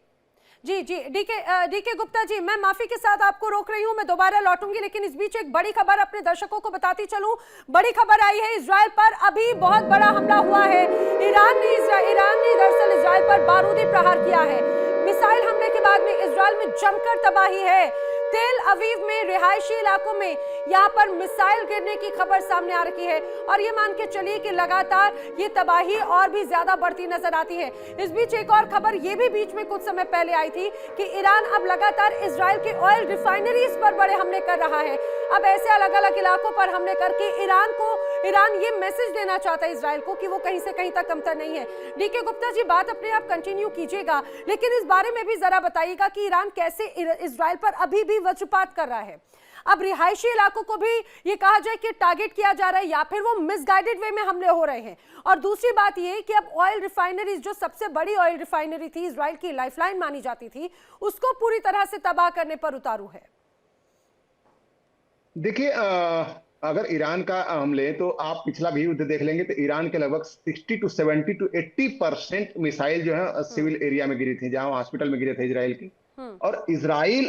जी जी, डीके गुप्ता जी, मैं माफी के साथ आपको रोक रही हूं, मैं दोबारा लौटूंगी, लेकिन इस बीच एक बड़ी खबर अपने दर्शकों को बताती चलूं। बड़ी खबर आई है इजराइल पर, अभी बहुत बड़ा हमला हुआ है। ईरान ने दरअसल इजराइल पर बारूदी प्रहार किया है। मिसाइल हमले के बाद में इजराइल में जमकर तबाही है। तेल अवीव में रिहायशी इलाकों में यहाँ पर मिसाइल गिरने की खबर सामने आ रही है और ये मान के चलिए कि लगातार ये तबाही और भी ज्यादा बढ़ती नजर आती है। इस बीच एक और खबर ये भी बीच में कुछ समय पहले आई थी कि ईरान अब लगातार इजराइल के ऑयल रिफाइनरीज पर बड़े हमले कर रहा है। अब ऐसे अलग अलग इलाकों पर हमले करके ईरान ये मैसेज देना चाहता है इजराइल को कि वो कहीं से कहीं तक कमतर नहीं है। डीके गुप्ता जी, बात अपने आप कंटिन्यू कीजिएगा, लेकिन इस बारे में भी जरा बताइएगा कि ईरान कैसे इजराइल पर अभी भी वज्रपात कर रहा है। अब रिहायशी इलाकों को भी ये कहा जाए कि टारगेट किया जा रहा है या फिर वो मिसगाइडेड वे में हमले हो रहे हैं। और दूसरी बात ये कि अब ऑयल रिफाइनरीज, जो सबसे बड़ी ऑयल रिफाइनरी थी, इजराइल की लाइफलाइन मानी जाती थी, उसको पूरी तरह से तबाह करने पर उतारू है। देखिए, अगर ईरान का हम लें तो आप पिछला भी युद्ध देख लेंगे तो ईरान के लगभग 60 to 70 to 80% मिसाइल जो है सिविल एरिया में गिरी थी, जहां हॉस्पिटल में गिरे थे इजराइल की। और इजराइल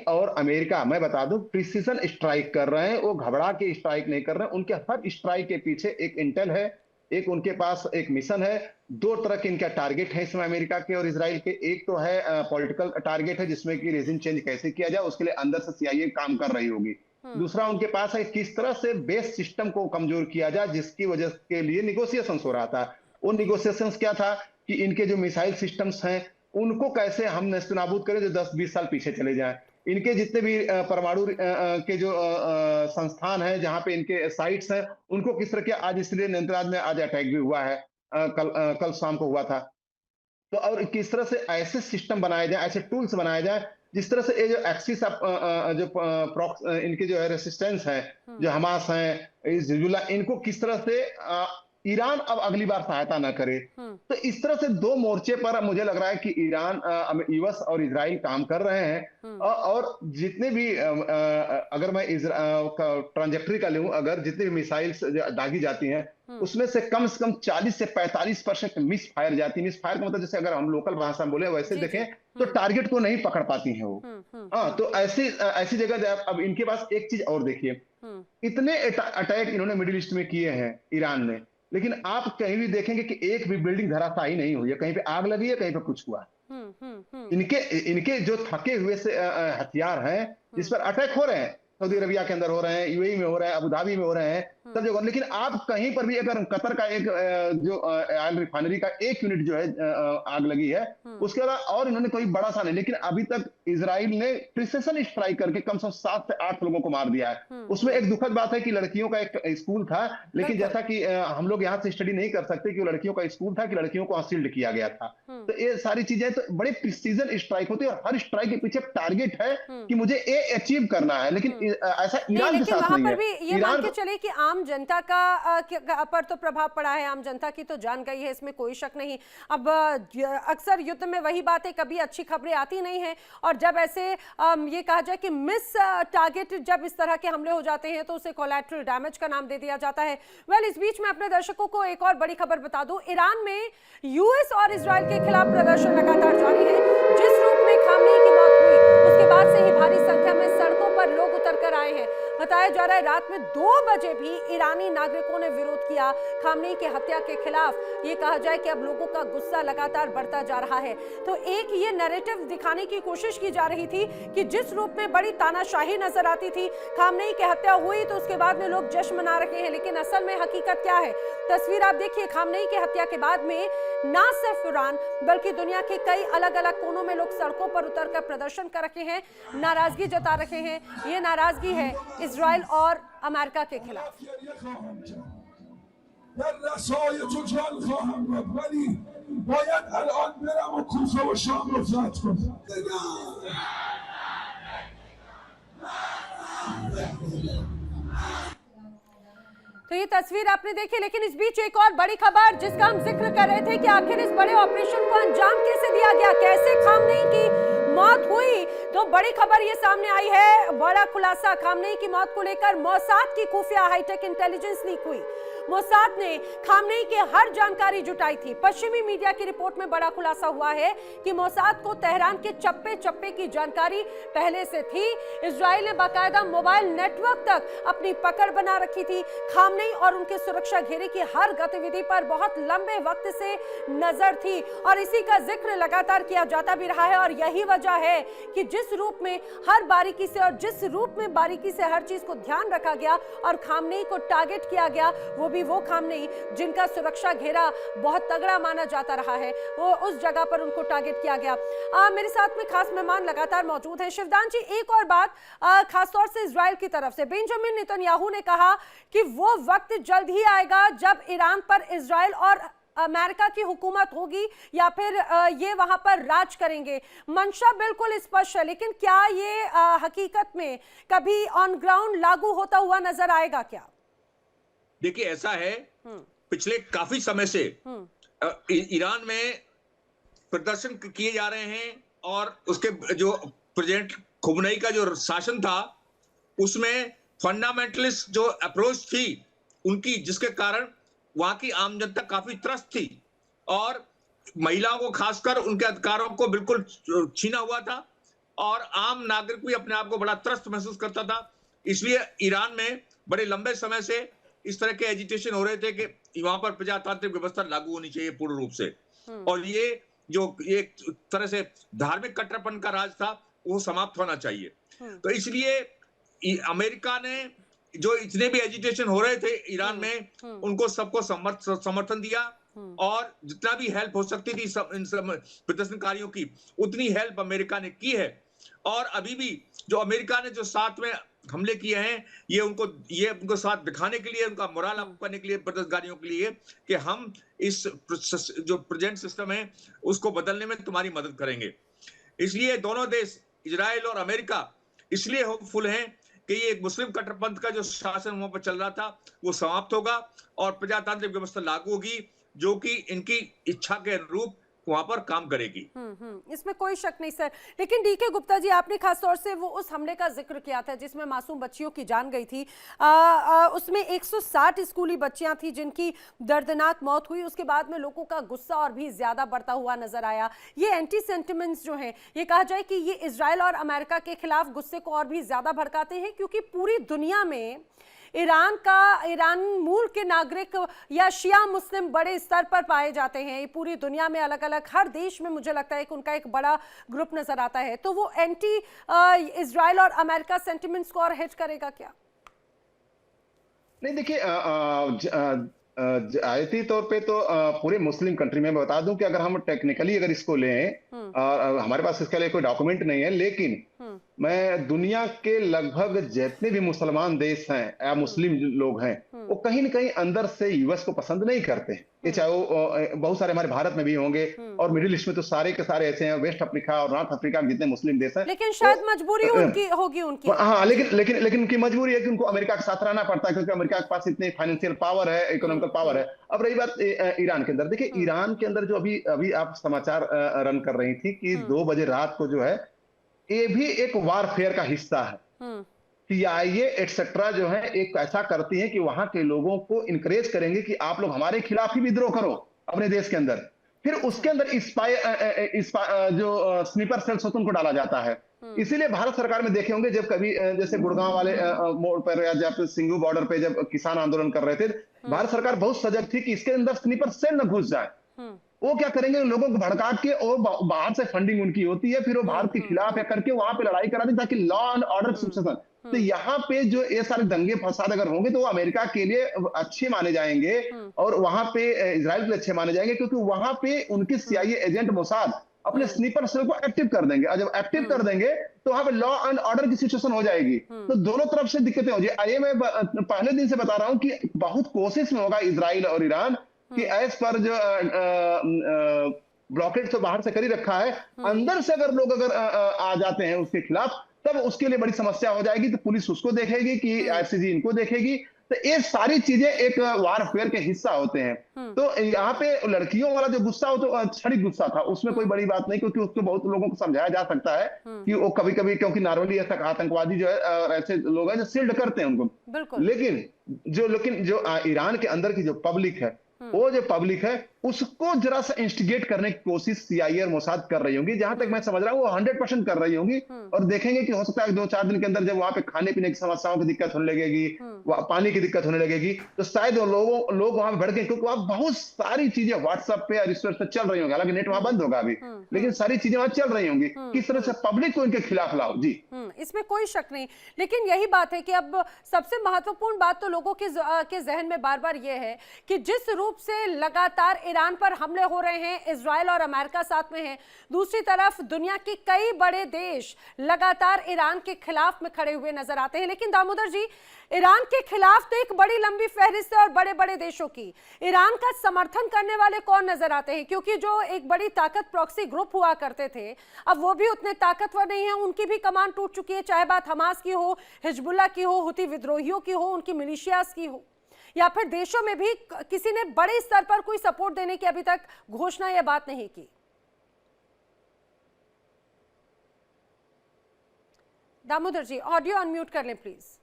और अमेरिका, मैं बता दूं, प्रिसीजन स्ट्राइक कर रहे हैं। वो घबरा के स्ट्राइक नहीं कर रहे हैं। उनके हर स्ट्राइक के पीछे एक इंटेल है, एक उनके पास एक मिशन है। दो तरह के इनका टारगेट है इसमें अमेरिका के और इजराइल के। एक तो है पॉलिटिकल टारगेट है, जिसमें कि रेजिम चेंज कैसे किया जाए, उसके लिए अंदर से CIA काम कर रही होगी। दूसरा उनके पास है किस तरह से बेस सिस्टम को कमजोर किया जाए, जिसकी वजह के लिए निगोशिएशंस हो रहा था। वो निगोशिएशंस क्या था कि इनके जो मिसाइल सिस्टम्स हैं उनको कैसे हम नेस्तनाबूद करें जो 10-20 साल पीछे चले जाएं। इनके जितने भी परमाणु के जो संस्थान हैं, जहां पे इनके साइट्स हैं, उनको किस तरह के, आज इसलिए नेतराज में आज अटैक भी हुआ है, कल शाम को हुआ था। तो और किस तरह से ऐसे सिस्टम बनाए जाए, ऐसे टूल्स बनाए जाए, जिस तरह से ये जो एक्सिस जो इनके जो है रेसिस्टेंस है, जो हमास है, हिजबुल्लाह, इनको किस तरह से ईरान अब अगली बार सहायता न करे। तो इस तरह से दो मोर्चे पर मुझे लग रहा है कि ईरान, यूएस और इजराइल काम कर रहे हैं। और जितने भी अगर मैं ट्रांजेक्टरी का लूं, अगर जितनी भी मिसाइल्स दागी जाती हैं उसमें से कम 40 से 45% मिस फायर जाती है। मिस फायर का मतलब जैसे अगर हम लोकल भाषा में बोले वैसे देखें तो टारगेट को नहीं पकड़ पाती हैं वो। हाँ, तो ऐसी जगह अब इनके पास एक चीज और देखिए, इतने अटैक इन्होंने मिडिल ईस्ट में किए हैं ईरान ने, लेकिन आप कहीं भी देखेंगे कि एक भी बिल्डिंग धराशायी नहीं हुई है, कहीं पे आग लगी है, कहीं पे कुछ हुआ। इनके जो थके हुए से हथियार हैं जिस पर अटैक हो रहे हैं, सऊदी अरबिया के अंदर हो रहे हैं, UAE में हो रहे हैं, अबू धाबी में हो रहे हैं, सब जगह। लेकिन आप कहीं पर भी, अगर कतर का एक जो ऑयल रिफाइनरी का एक यूनिट जो है आग लगी है, उसके बाद और इन्होंने कोई बड़ा सा नहीं, लेकिन अभी तक इजराइल ने प्रिसिशन स्ट्राइक करके कम से कम 7 से 8 लोगों को मार दिया है। उसमें एक दुखद बात है कि लड़कियों का एक स्कूल था, लेकिन जैसा कि हम लोग यहाँ से स्टडी नहीं कर सकते कि वो लड़कियों का स्कूल था कि लड़कियों को शील्ड किया गया था। तो ये सारी चीजें तो बड़े प्रिसीजन स्ट्राइक होती है और हर स्ट्राइक के पीछे टारगेट है कि मुझे ये अचीव करना है। लेकिन ऐसा ईरान के साथ नहीं है। भी ये मान के चले कि आम जनता का पर तो प्रभाव पड़ा है, आम जनता की तो जान गई है, इसमें कोई शक नहीं। अब अक्सर युद्ध में वही बात है, कभी अच्छी खबरें आती नहीं है, और जब ऐसे ये कहा जाए कि मिस टारगेट जब इस तरह के हमले हो जाते हैं तो उसे कोलैटरल डैमेज का नाम दे दिया जाता है। इस बीच में अपने दर्शकों को एक और बड़ी खबर बता दूं, ईरान में यूएस और इजराइल के खिलाफ प्रदर्शन लगातार जारी है। जिस रूप में खामनेई की मौत हुई उसके बाद से ही भारी संख्या में सड़कों पर लोग उतर कर आए हैं। बताया जा रहा है रात में 2 बजे भी ईरानी नागरिकों ने विरोध किया खामनेई की हत्या के खिलाफ। ये कहा जाए कि अब लोगों का गुस्सा लगातार बढ़ता जा रहा है। तो एक ये नैरेटिव दिखाने की कोशिश की जा रही थी कि जिस रूप में बड़ी तानाशाही नजर आती थी, खामनेई की हत्या हुई तो उसके बाद में लोग जश्न मना रहे हैं, लेकिन असल में हकीकत क्या है? तस्वीर आप देखिए, खामनेई की हत्या के बाद में ना सिर्फ ईरान बल्कि दुनिया के कई अलग अलग कोनों में लोग सड़कों पर उतरकर प्रदर्शन कर रहे हैं, नाराजगी जता रहे हैं। ये नाराजगी है इजराइल और अमेरिका के खिलाफ। तो ये तस्वीर आपने देखी, लेकिन इस बीच एक और बड़ी खबर जिसका हम जिक्र कर रहे थे कि आखिर इस बड़े ऑपरेशन को अंजाम कैसे दिया गया, कैसे खामनेई की मौत हुई, तो तो बड़ी खबर ये सामने आई है, बड़ा खुलासा खामनेई की मौत को लेकर मोसाद की खुफिया हाईटेक इंटेलिजेंस लीक हुई। मोसाद ने खामनेई की हर जानकारी जुटाई थी। पश्चिमी मीडिया की रिपोर्ट में बड़ा खुलासा हुआ है कि मोसाद को तेहरान के चप्पे चप्पे की जानकारी पहले से थी। इजराइल ने बाकायदा मोबाइल नेटवर्क तक अपनी पकड़ बना रखी थी। खामनेई और उनके सुरक्षा घेरे की हर गतिविधि पर बहुत लंबे वक्त से नजर थी और इसी का जिक्र लगातार किया जाता भी रहा है। और यही वजह है कि जिस रूप में हर बारीकी से और जिस रूप में बारीकी से हर चीज को ध्यान रखा गया और खामनेई को टारगेट किया गया, वो खामनेई जिनका सुरक्षा घेरा बहुत तगड़ा माना जाता रहा है, वो उस जगह पर उनको टारगेट किया गया। मेरे साथ में खास मेहमान लगातार मौजूद हैं। शिवदान जी, एक और बात खासतौर से इजराइल की तरफ से बेंजामिन नेतन्याहू ने कहा कि वो वक्त जल्द ही आएगा जब ईरान पर इजराइल और अमेरिका की हुकूमत होगी या फिर ये वहां पर राज करेंगे। मंशा बिल्कुल स्पष्ट है, लेकिन क्या ये हकीकत में कभी ऑन ग्राउंड लागू होता हुआ नजर आएगा क्या? देखिए, ऐसा है, पिछले काफी समय से ईरान में प्रदर्शन किए जा रहे हैं और उसके जो प्रेसिडेंट खुमनेई का जो शासन था उसमें फंडामेंटलिस्ट जो अप्रोच थी उनकी, जिसके कारण वहां की आम जनता काफी त्रस्त थी और महिलाओं को खासकर उनके अधिकारों को बिल्कुल छीना हुआ था और आम नागरिक भी अपने आप को बड़ा त्रस्त महसूस करता था। इसलिए ईरान में बड़े लंबे समय से इस तरह के एजिटेशन हो रहे थे कि वहां पर प्रजातांत्रिक व्यवस्था लागू होनी चाहिए पूर्ण रूप से, और ये जो एक तरह से धार्मिक कट्टरपन का राज था वो समाप्त होना चाहिए। तो इसलिए अमेरिका ने जो इतने भी एजिटेशन हो रहे थे ईरान में, उनको सबको समर्थन दिया और जितना भी हेल्प हो सकती थी इन सब प्रदर्शनकारियों की, उतनी हेल्प अमेरिका ने की है। और अभी भी जो अमेरिका ने जो साथ में हमले किए हैं, ये उनको साथ दिखाने के लिए, उनका मोरल अप करने के लिए प्रदर्शनकारियों के लिए कि हम इस जो प्रेजेंट सिस्टम है उसको बदलने में तुम्हारी मदद करेंगे। इसलिए दोनों देश, इजराइल और अमेरिका, इसलिए होपफुल हैं कि ये एक मुस्लिम कट्टरपंथ का जो शासन वहां पर चल रहा था वो समाप्त होगा और प्रजातांत्रिक व्यवस्था लागू होगी जो कि इनकी इच्छा के अनुरूप वहां पर काम करेगी। इसमें कोई शक नहीं सर। लेकिन डीके गुप्ता जी, आपने खासतौर से वो उस हमले का जिक्र किया था जिसमें मासूम बच्चियों की जान गई थी। उसमें 160 स्कूली बच्चियां थी जिनकी दर्दनाक मौत हुई। उसके बाद में लोगों का गुस्सा और भी ज्यादा बढ़ता हुआ नजर आया। ये एंटी सेंटिमेंट्स जो हैं, ये कहा जाए कि ये इजराइल और अमेरिका के खिलाफ गुस्से को और भी ज्यादा भड़काते हैं, क्योंकि पूरी दुनिया में ईरान मूल के नागरिक या शिया मुस्लिम बड़े स्तर पर पाए जाते हैं। पूरी दुनिया में अलग अलग हर देश में मुझे लगता है कि उनका एक बड़ा ग्रुप नजर आता है। तो वो एंटी इजराइल और अमेरिका सेंटिमेंट्स को और हिट करेगा क्या? नहीं, देखिए, आयती तौर पे तो पूरे मुस्लिम कंट्री में बता दूं कि अगर हम टेक्निकली अगर इसको लें और हमारे पास इसके लिए कोई डॉक्यूमेंट नहीं है, लेकिन मैं दुनिया के लगभग जितने भी मुसलमान देश हैं या मुस्लिम लोग हैं, वो कहीं न कहीं अंदर से यूएस को पसंद नहीं करते। ये चाहे वो बहुत सारे हमारे भारत में भी होंगे और मिडिल ईस्ट में तो सारे के सारे ऐसे हैं, वेस्ट अफ्रीका और नॉर्थ अफ्रीका में जितने मुस्लिम देश हैं। लेकिन शायद मजबूरी उनकी होगी हाँ, लेकिन उनकी मजबूरी है कि उनको अमेरिका के साथ रहना पड़ता है, क्योंकि अमेरिका के पास इतनी फाइनेंशियल पावर है, इकोनॉमिकल पावर है। अब रही बात ईरान के अंदर, देखिए ईरान के अंदर जो अभी आप समाचार रन कर रही थी कि 2 बजे रात को जो है, ये भी एक वारफेयर का हिस्सा है। CIA एटसेट्रा जो है एक ऐसा करती है कि वहां के लोगों को इनकरेज करेंगे कि आप लोग हमारे खिलाफ ही विद्रोह करो अपने देश के अंदर। फिर उसके अंदर जो स्नीपर सेल्स होते हैं उनको डाला जाता है। इसीलिए भारत सरकार में देखे होंगे, जब कभी जैसे गुड़गांव वाले मोड़ पर या जब सिंगू बॉर्डर पे जब किसान आंदोलन कर रहे थे, भारत सरकार बहुत सजग थी कि इसके अंदर स्नीपर सेल न घुस जाए। वो क्या करेंगे, लोगों को भड़का के और बाहर से फंडिंग उनकी होती है, फिर वो भारत के खिलाफ या करके वहां पे लड़ाई कराती ताकि लॉ एंड ऑर्डर सिचुएशन। तो यहाँ पे जो ये सारे दंगे फसाद अगर होंगे तो वो अमेरिका के लिए अच्छे माने जाएंगे और वहां पे इजराइल के लिए अच्छे माने जाएंगे, क्योंकि वहां पे उनके CIA एजेंट मोसाद अपने स्नीपर सेल को एक्टिव कर देंगे, और जब एक्टिव कर देंगे तो वहां पे लॉ एंड ऑर्डर की सिचुएशन हो जाएगी। तो दोनों तरफ से दिक्कतें हो जाए। ये मैं पहले दिन से बता रहा हूं कि बहुत कोशिश में होगा इजराइल और ईरान कि एज पर जो ब्लॉकेट तो बाहर से कर ही रखा है, अंदर से अगर लोग आ जाते हैं उसके खिलाफ, तब उसके लिए बड़ी समस्या हो जाएगी। तो पुलिस उसको देखेगी कि IRCG इनको देखेगी, तो ये सारी चीजें एक वारफेयर के हिस्सा होते हैं। तो यहाँ पे लड़कियों वाला जो गुस्सा हो तो क्षणिक गुस्सा था, उसमें कोई बड़ी बात नहीं, क्योंकि उसको बहुत लोगों को समझाया जा सकता है कि वो कभी कभी, क्योंकि नॉर्मली ऐसा आतंकवादी जो है ऐसे लोग हैं जो शील्ड करते हैं उनको, बिल्कुल। लेकिन जो ईरान के अंदर की जो पब्लिक है, वो जो पब्लिक है उसको जरा सा इंस्टिगेट करने की कोशिश सीआईए और मोसाद कर रही होंगी। जहां तक मैं समझ रहा हूँ वो 100% कर रही होंगी। और देखेंगे कि हो सकता है 2-4 दिन के अंदर जब वहां पे खाने पीने की समस्याओं की दिक्कत होने लगेगी, पानी की दिक्कत होने लगेगी, तो शायद वो लोग वहां पे भड़के, क्योंकि वहां बहुत सारी चीजें व्हाट्सएप पे और इस पर चल रही होंगी। हालांकि नेट वहां बंद होगा अभी, लेकिन सारी चीजें वहां चल रही होंगी। किस तरह से पब्लिक को इनके खिलाफ लाओ। जी, इसमें कोई शक नहीं, लेकिन यही बात है कि अब सबसे महत्वपूर्ण बात तो लोगों के जहन में बार बार ये है कि जिस रूप से लगातार ईरान पर हमले हो रहे हैं, इजराइल और अमेरिका साथ में हैं, दूसरी तरफ दुनिया के कई बड़े देश लगातार ईरान के खिलाफ में खड़े हुए नजर आते हैं। लेकिन दामोदर जी, ईरान के खिलाफ तो एक बड़ी लंबी फहरिस्त है और बड़े बड़े देशों की। ईरान का समर्थन करने वाले कौन नजर आते हैं? क्योंकि जो एक बड़ी ताकत प्रॉक्सी ग्रुप हुआ करते थे, अब वो भी उतने ताकतवर नहीं है, उनकी भी कमान टूट चुकी है, चाहे बात हमास की हो, हिजबुल्लाह की हो, हुती विद्रोहियों की हो, उनकी मिलिशियास की हो, या फिर देशों में भी किसी ने बड़े स्तर पर कोई सपोर्ट देने की अभी तक घोषणा या बात नहीं की। दामोदर जी, ऑडियो अनम्यूट कर लें प्लीज।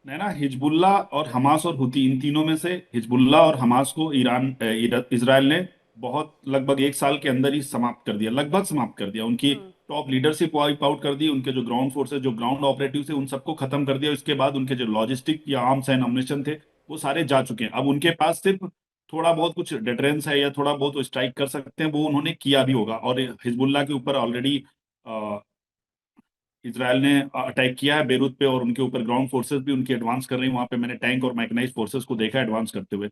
नैना, हिजबुल्ला और हमास और हुती, इन तीनों में से हिजबुल्ला और हमास को इजराइल ने बहुत लगभग 1 साल के अंदर ही समाप्त कर दिया, लगभग समाप्त कर दिया। उनकी टॉप लीडरशिप वाइप आउट कर दी, उनके जो ग्राउंड फोर्सेस, जो ग्राउंड ऑपरेटिव थे, उन सबको खत्म कर दिया। उसके बाद उनके जो लॉजिस्टिक या आर्म्स एंड अम्युनिशन थे वो सारे जा चुके हैं। अब उनके पास सिर्फ थोड़ा बहुत कुछ डिटरेंस है या थोड़ा बहुत स्ट्राइक कर सकते हैं, वो उन्होंने किया भी होगा। और हिजबुल्ला के ऊपर ऑलरेडी इजराइल ने अटैक किया है बेरूत पे, और उनके ऊपर ग्राउंड फोर्सेस भी उनकी एडवांस कर रही है। वहां पे मैंने टैंक और मैकेनाइज्ड फोर्सेस को देखा एडवांस करते हुए।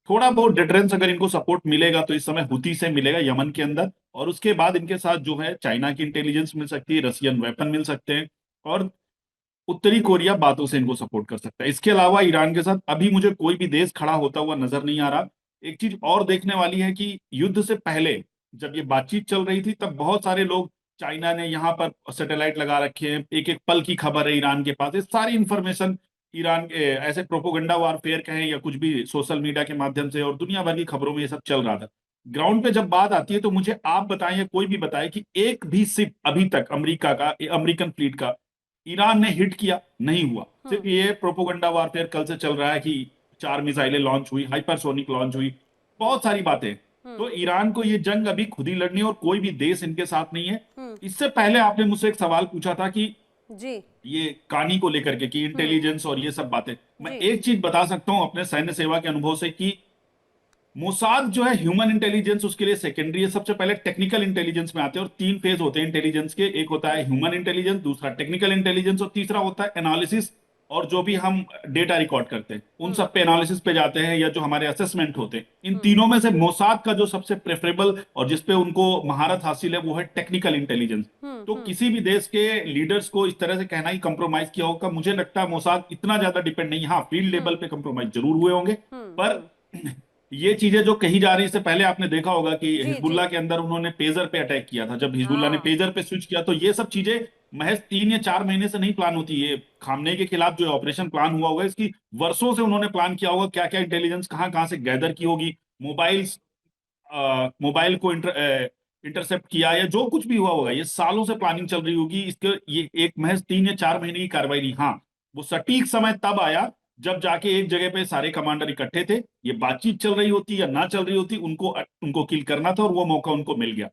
थोड़ा बहुत डिटरेंस अगर इनको सपोर्ट मिलेगा तो इस समय हुती से मिलेगा यमन के अंदर, और उसके बाद इनके साथ जो है चाइना की इंटेलिजेंस मिल सकती है, रशियन वेपन मिल सकते हैं, और उत्तरी कोरिया बातों से इनको सपोर्ट कर सकता है। इसके अलावा ईरान के साथ अभी मुझे कोई भी देश खड़ा होता हुआ नजर नहीं आ रहा। एक चीज और देखने वाली है कि युद्ध से पहले जब ये बातचीत चल रही थी तब बहुत सारे लोग, चाइना ने यहाँ पर सैटेलाइट लगा रखे हैं, एक एक पल की खबर है ईरान के पास, ये सारी इंफॉर्मेशन ईरान के ऐसे प्रोपोगंडा वारफेयर कहें या कुछ भी सोशल मीडिया के माध्यम से और दुनिया भर की खबरों में ये सब चल रहा था। ग्राउंड पे जब बात आती है तो मुझे आप बताएं या कोई भी बताए कि एक भी शिप अभी तक अमेरिकन फ्लीट का ईरान ने हिट किया नहीं हुआ। सिर्फ ये प्रोपोगंडा वारफेयर कल से चल रहा है कि 4 मिसाइलें लॉन्च हुई, हाइपरसोनिक लॉन्च हुई, बहुत सारी बातें। तो ईरान को ये जंग अभी खुद ही लड़नी है और कोई भी देश इनके साथ नहीं है। इससे पहले आपने मुझसे एक सवाल पूछा था कि जी, ये कहानी को लेकर के कि इंटेलिजेंस और ये सब बातें, मैं एक चीज बता सकता हूं अपने सैन्य सेवा के अनुभव से कि मोसाद जो है ह्यूमन इंटेलिजेंस उसके लिए सेकेंडरी है। सबसे पहले टेक्निकल इंटेलिजेंस में आते हैं और 3 फेज होते हैं इंटेलिजेंस के। एक होता है ह्यूमन इंटेलिजेंस, दूसरा टेक्निकल इंटेलिजेंस और तीसरा होता है एनालिसिस। और जो भी हम डेटा रिकॉर्ड करते हैं उन सब पे एनालिसिस पे जाते हैं, या जो हमारे असेसमेंट होते हैं। इन तीनों में से मोसाद का जो सबसे प्रेफरेबल और जिसपे उनको महारत हासिल है वो है टेक्निकल इंटेलिजेंस। तो किसी भी देश के लीडर्स को इस तरह से कहना ही कंप्रोमाइज किया होगा, मुझे लगता है मोसाद इतना ज्यादा डिपेंड नहीं। हाँ, फील्ड लेवल पे कंप्रोमाइज जरूर हुए होंगे, पर ये चीजें जो कही जा रही है, इससे पहले आपने देखा होगा कि हिजबुल्लाह के अंदर उन्होंने पेजर पे अटैक किया था। जब हिजबुल्लाह ने पेजर पे स्विच किया, तो ये सब चीजें महज 3 या 4 महीने से नहीं प्लान होती। ये खामनेई के खिलाफ जो ऑपरेशन प्लान हुआ होगा, इसकी वर्षों से उन्होंने प्लान किया होगा, क्या क्या इंटेलिजेंस कहाँ कहाँ से गैदर की होगी, मोबाइल को इंटरसेप्ट किया, या जो कुछ भी हुआ होगा, ये सालों से प्लानिंग चल रही होगी। इसके ये एक महज 3 या 4 महीने की कार्रवाई नहीं। हाँ, वो सटीक समय तब आया जब जाके एक जगह पे सारे कमांडर इकट्ठे थे, ये बातचीत चल रही होती या ना चल रही होती, उनको किल करना था और वो मौका उनको मिल गया।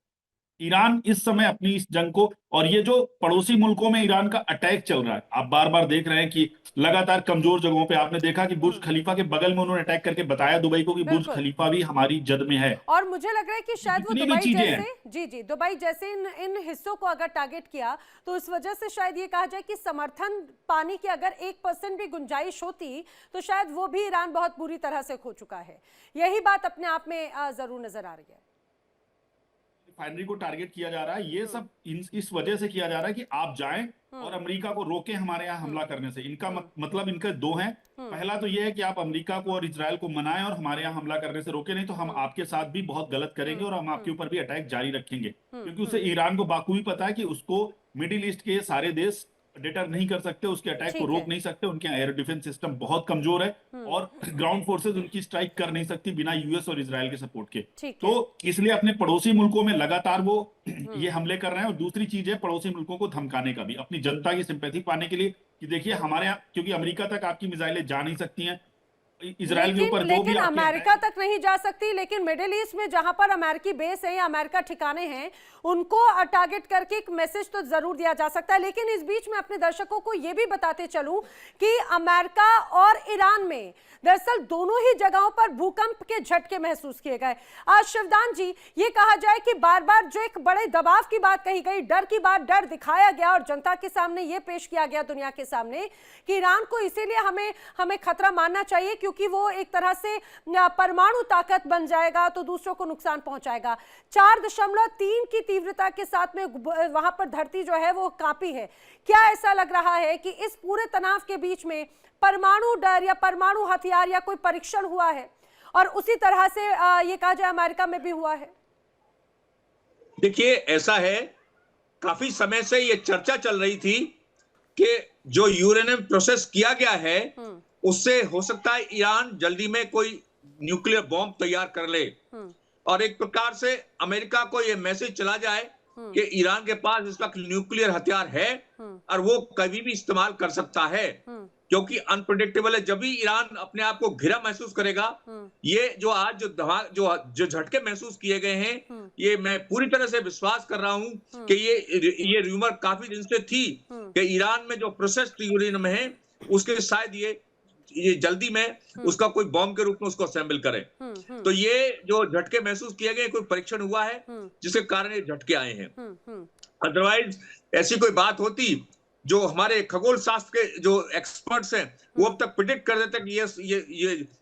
ईरान इस समय अपनी इस जंग को, और ये जो पड़ोसी मुल्कों में ईरान का अटैक चल रहा है, आप बार बार देख रहे हैं कि लगातार कमजोर जगहों पे आपने देखा कि बुर्ज खलीफा के बगल में उन्होंने अटैक करके बताया दुबई को कि बुर्ज खलीफा भी हमारी जद में है। और मुझे लग रहा है कि शायद वो दुबई जैसे दुबई जैसे इन हिस्सों को अगर टारगेट किया तो इस वजह से शायद ये कहा जाए कि समर्थन पाने की अगर 1% भी गुंजाइश होती तो शायद वो भी ईरान बहुत बुरी तरह से खो चुका है। यही बात अपने आप में जरूर नजर आ रही है। रिफाइनरी को टारगेट किया जा रहा है, ये सब इस वजह से किया जा रहा है कि आप जाएं और अमेरिका को रोकें हमारे यहाँ हमला करने से। इनका मतलब इनके 2 हैं। पहला तो ये है कि आप अमेरिका को और इजराइल को मनाएं और हमारे यहाँ हमला करने से रोकें, नहीं तो हम आपके साथ भी बहुत गलत करेंगे और हम आपके ऊपर भी अटैक जारी रखेंगे। क्योंकि उसे ईरान को बाखूबी पता है कि उसको मिडिल ईस्ट के सारे देश डिटर नहीं कर सकते, उसके अटैक ठीक को है। रोक नहीं सकते, उनके एयर डिफेंस सिस्टम बहुत कमजोर है और ग्राउंड फोर्सेस उनकी स्ट्राइक कर नहीं सकती बिना यूएस और इजराइल के सपोर्ट के। ठीक तो है। इसलिए अपने पड़ोसी मुल्कों में लगातार वो ये हमले कर रहे हैं। और दूसरी चीज है पड़ोसी मुल्कों को धमकाने का भी, अपनी जनता की सिंपैथी पाने के लिए कि देखिए हमारे यहाँ, क्योंकि अमेरिका तक आपकी मिसाइलें जा नहीं सकती हैं, इजराइल के ऊपर जो भी आपके अमेरिका तक नहीं जा सकती, लेकिन मिडिल ईस्ट में जहां पर अमेरिकी बेस है या अमेरिका ठिकाने हैं, उनको टारगेट करके एक मैसेज तो जरूर दिया जा सकता है। लेकिन इस बीच में अपने दर्शकों को यह भी बताते चलूं कि अमेरिका और ईरान में दरअसल दोनों ही जगहों पर भूकंप के झटके महसूस किए गए। आज शिवदान जी, ये कहा जाए कि बार बार जो एक बड़े दबाव की बात कही गई, डर की बात, डर दिखाया गया और जनता के सामने ये पेश किया गया दुनिया के सामने कि ईरान को इसीलिए हमें खतरा मानना चाहिए क्योंकि वो एक तरह से परमाणु ताकत बन जाएगा तो दूसरों को नुकसान पहुंचाएगा। 4.3 की तीव्रता के साथ में वहां पर धरती जो है वो कांपी है। क्या ऐसा लग रहा है कि इस पूरे तनाव के बीच में परमाणु डर या परमाणु हथियार या कोई परीक्षण हुआ है और उसी तरह से ये कहा जाए अमेरिका में भी हुआ है? देखिए, ऐसा है, काफी समय से ये चर्चा चल रही थी कि जो यूरेनियम प्रोसेस किया गया है उससे हो सकता है ईरान जल्दी में कोई न्यूक्लियर बॉम्ब तैयार कर ले और एक प्रकार से अमेरिका को ये मैसेज चला जाए कि ईरान के पास इस वक्त न्यूक्लियर हथियार है और वो कभी भी इस्तेमाल कर सकता है, क्योंकि अनप्रेडिक्टेबल है। जब भी ईरान अपने आप को घिरा महसूस करेगा, ये जो आज जो झटके महसूस किए गए हैं, ये मैं पूरी तरह से विश्वास कर रहा हूं कि ये रूमर काफी दिन से थी कि ईरान में जो प्रोसेस्ड यूरेनियम है उसके शायद ये जल्दी में उसका कोई बॉम्ब के रूप में उसको असेंबल करें। तो ये जो झटके महसूस किए गए, कोई परीक्षण हुआ है जिसके कारण ये झटके आए हैं। अदरवाइज ऐसी कोई बात होती जो हमारे खगोल शास्त्र के जो एक्सपर्ट्स हैं वो अब तक प्रिडिक्ट कर देते कि